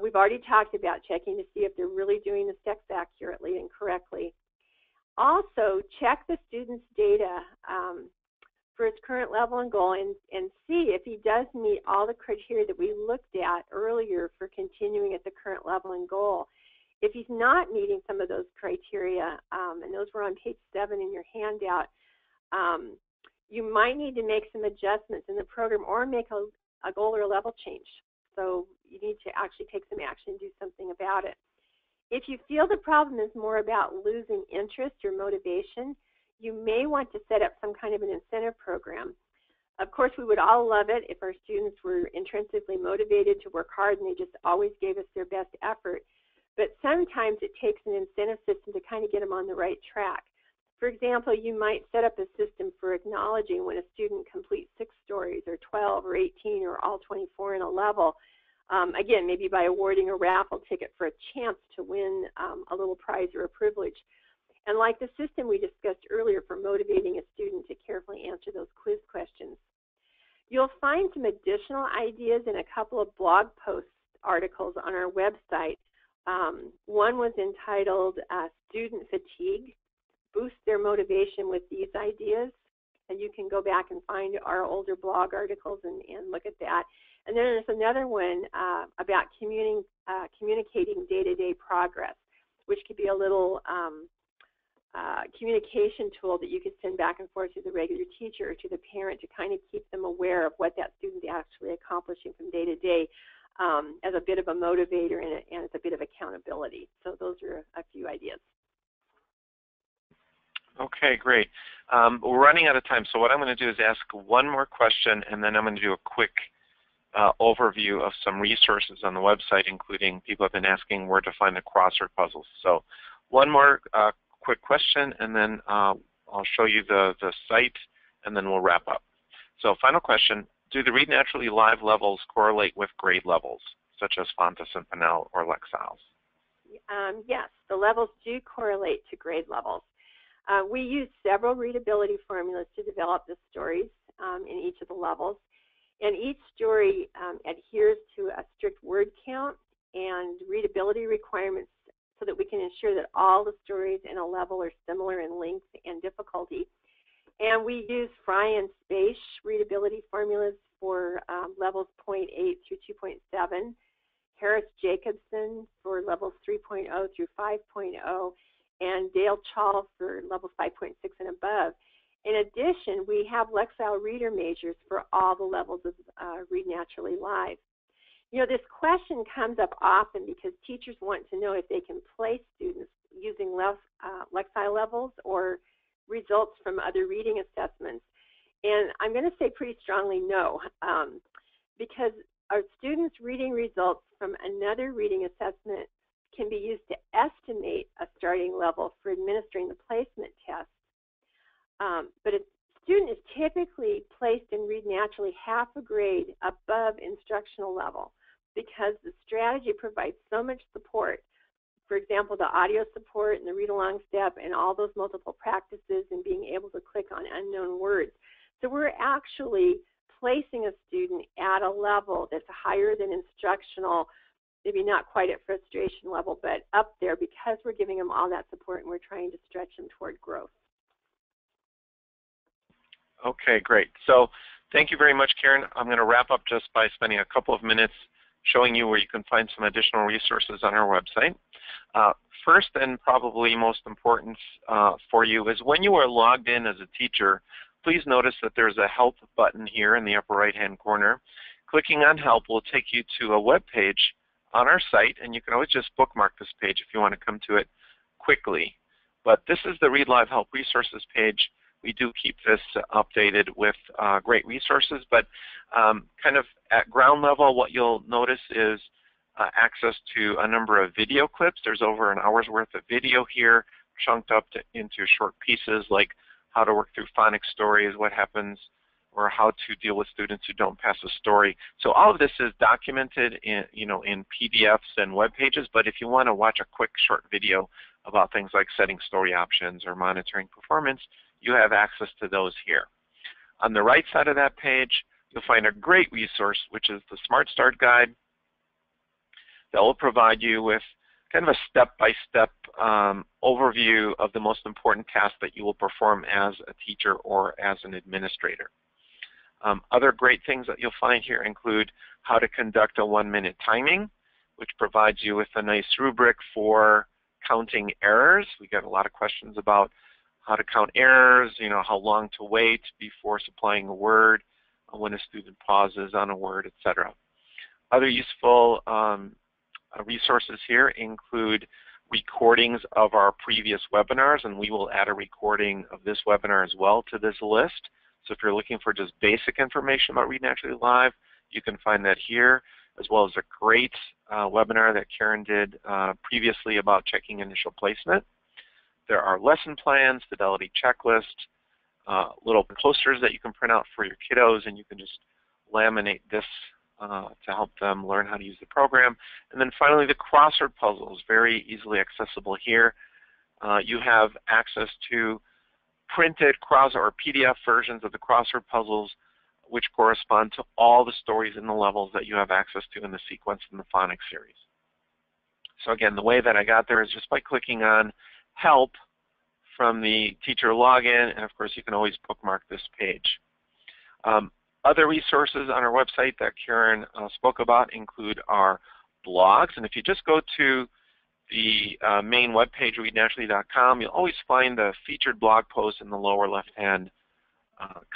We've already talked about checking to see if they're really doing the steps accurately and correctly. Also, check the student's data for his current level and goal and see if he does meet all the criteria that we looked at earlier for continuing at the current level and goal. If he's not meeting some of those criteria, and those were on page 7 in your handout, you might need to make some adjustments in the program or make a goal or a level change. So you need to actually take some action and do something about it. If you feel the problem is more about losing interest or motivation, you may want to set up some kind of an incentive program. Of course, we would all love it if our students were intrinsically motivated to work hard and they just always gave us their best effort. But sometimes it takes an incentive system to kind of get them on the right track. For example, you might set up a system for acknowledging when a student completes 6 stories or 12 or 18 or all 24 in a level. Again, maybe by awarding a raffle ticket for a chance to win a little prize or a privilege. And like the system we discussed earlier for motivating a student to carefully answer those quiz questions. You'll find some additional ideas in a couple of blog post articles on our website. One was entitled Student Fatigue, Boost Their Motivation with These Ideas. And you can go back and find our older blog articles and look at that. And then there's another one about communicating day-to-day progress, which could be a little communication tool that you could send back and forth to the regular teacher or to the parent to kind of keep them aware of what that student's actually accomplishing from day to day as a bit of a motivator and as a bit of accountability. So those are a few ideas. Okay, great. We're running out of time, so what I'm going to do is ask one more question, and then I'm going to do a quick overview of some resources on the website, including people have been asking where to find the crossword puzzles. So one more quick question, and then I'll show you the site, and then we'll wrap up. So final question, do the Read Naturally Live levels correlate with grade levels, such as Fontes and Pinnell or Lexile? Yes, the levels do correlate to grade levels. We use several readability formulas to develop the stories in each of the levels. And each story adheres to a strict word count and readability requirements so that we can ensure that all the stories in a level are similar in length and difficulty. And we use Fry and Space readability formulas for levels 0.8 through 2.7, Harris-Jacobson for levels 3.0 through 5.0, and Dale Chall for levels 5.6 and above. In addition, we have Lexile reader measures for all the levels of Read Naturally Live. You know, this question comes up often because teachers want to know if they can place students using Lexile levels or results from other reading assessments. And I'm going to say pretty strongly no, because our students' reading results from another reading assessment can be used to estimate a starting level for administering the placement test. But a student is typically placed in Read Naturally half a grade above instructional level because the strategy provides so much support. For example, the audio support and the read-along step and all those multiple practices and being able to click on unknown words. So we're actually placing a student at a level that's higher than instructional, maybe not quite at frustration level, but up there because we're giving them all that support and we're trying to stretch them toward growth. Okay, great. So thank you very much, Karen. I'm going to wrap up just by spending a couple of minutes showing you where you can find some additional resources on our website. First and probably most important for you is when you are logged in as a teacher, please notice that there's a Help button here in the upper right-hand corner. Clicking on Help will take you to a web page on our site, and you can always just bookmark this page if you want to come to it quickly. But this is the Read Live Help Resources page. We do keep this updated with great resources, but kind of at ground level, what you'll notice is access to a number of video clips. There's over an hour's worth of video here, chunked up into short pieces like how to work through phonics stories, what happens or how to deal with students who don't pass a story. So all of this is documented in, in PDFs and web pages, but if you want to watch a quick short video about things like setting story options or monitoring performance, you have access to those here. On the right side of that page, you'll find a great resource, which is the Smart Start Guide that will provide you with kind of a step-by-step overview of the most important tasks that you will perform as a teacher or as an administrator. Other great things that you'll find here include how to conduct a 1-minute timing, which provides you with a nice rubric for counting errors. We get a lot of questions about how to count errors, how long to wait before supplying a word, when a student pauses on a word, etc. Other useful resources here include recordings of our previous webinars, and we will add a recording of this webinar as well to this list. So if you're looking for just basic information about Read Naturally Live, you can find that here, as well as a great webinar that Karen did previously about checking initial placement. There are lesson plans, fidelity checklist, little posters that you can print out for your kiddos, and you can just laminate this to help them learn how to use the program. And then finally, the crossword puzzles, very easily accessible here. You have access to printed or PDF versions of the crossword puzzles, which correspond to all the stories in the levels that you have access to in the sequence in the phonics series. So again, the way that I got there is just by clicking on Help from the teacher login, and of course you can always bookmark this page. Other resources on our website that Karen spoke about include our blogs, and if you just go to the main webpage, readnaturally.com, you'll always find the featured blog post in the lower left-hand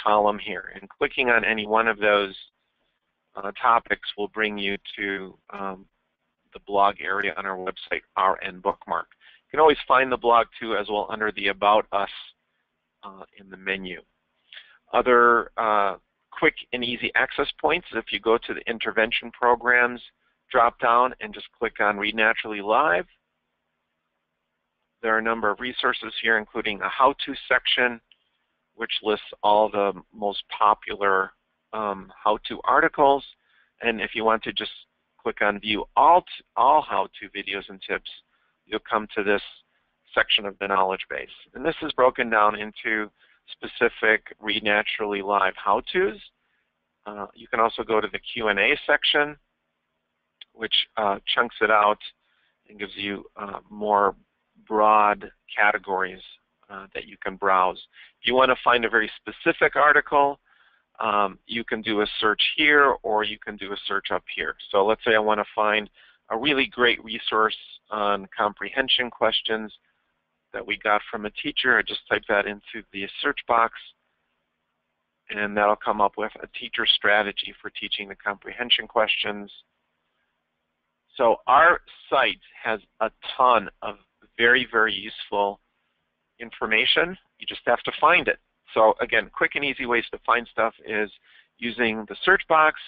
column here. And clicking on any one of those topics will bring you to the blog area on our website, RN Bookmark. You can always find the blog too as well under the About Us in the menu. Other quick and easy access points, if you go to the Intervention Programs drop-down and just click on Read Naturally Live, there are a number of resources here, including a how-to section, which lists all the most popular how-to articles. And if you want to just click on View all how-to videos and tips, you'll come to this section of the knowledge base. And this is broken down into specific Read Naturally Live how-tos. You can also go to the Q&A section, which chunks it out and gives you more broad categories that you can browse. If you want to find a very specific article, you can do a search here, or you can do a search up here. So let's say I want to find a really great resource on comprehension questions that we got from a teacher. I just type that into the search box, and that'll come up with a teacher strategy for teaching the comprehension questions. So our site has a ton of very, very useful information. You just have to find it. So again, quick and easy ways to find stuff is using the search box,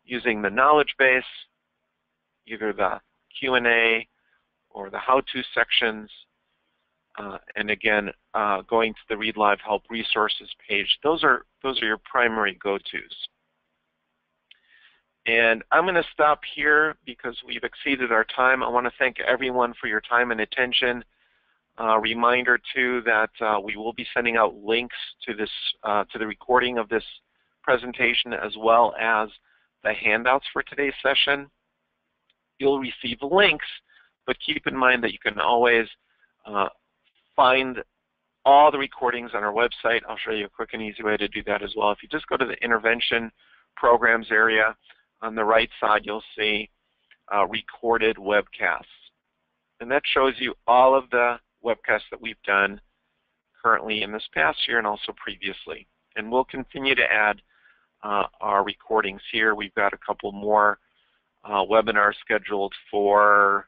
using the knowledge base, either the Q&A or the how-to sections, and again, going to the Read Live Help Resources page. Those are your primary go-tos. And I'm going to stop here because we've exceeded our time. I want to thank everyone for your time and attention. Reminder too that we will be sending out links to this to the recording of this presentation, as well as the handouts for today's session. You'll receive links, but keep in mind that you can always find all the recordings on our website. I'll show you a quick and easy way to do that as well. If you just go to the Intervention Programs area, on the right side you'll see recorded webcasts. And that shows you all of the webcasts that we've done currently in this past year and also previously. And we'll continue to add our recordings here. We've got a couple more webinars scheduled for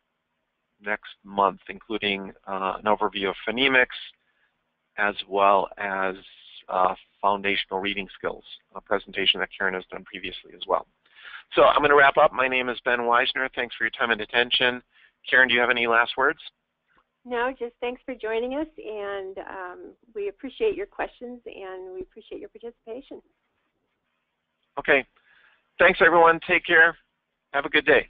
next month, including an overview of phonemics, as well as foundational reading skills, a presentation that Karen has done previously as well. So I'm going to wrap up. My name is Ben Weisner. Thanks for your time and attention. Karen, do you have any last words? No, just thanks for joining us, and we appreciate your questions and we appreciate your participation. Okay. Thanks, everyone. Take care. Have a good day.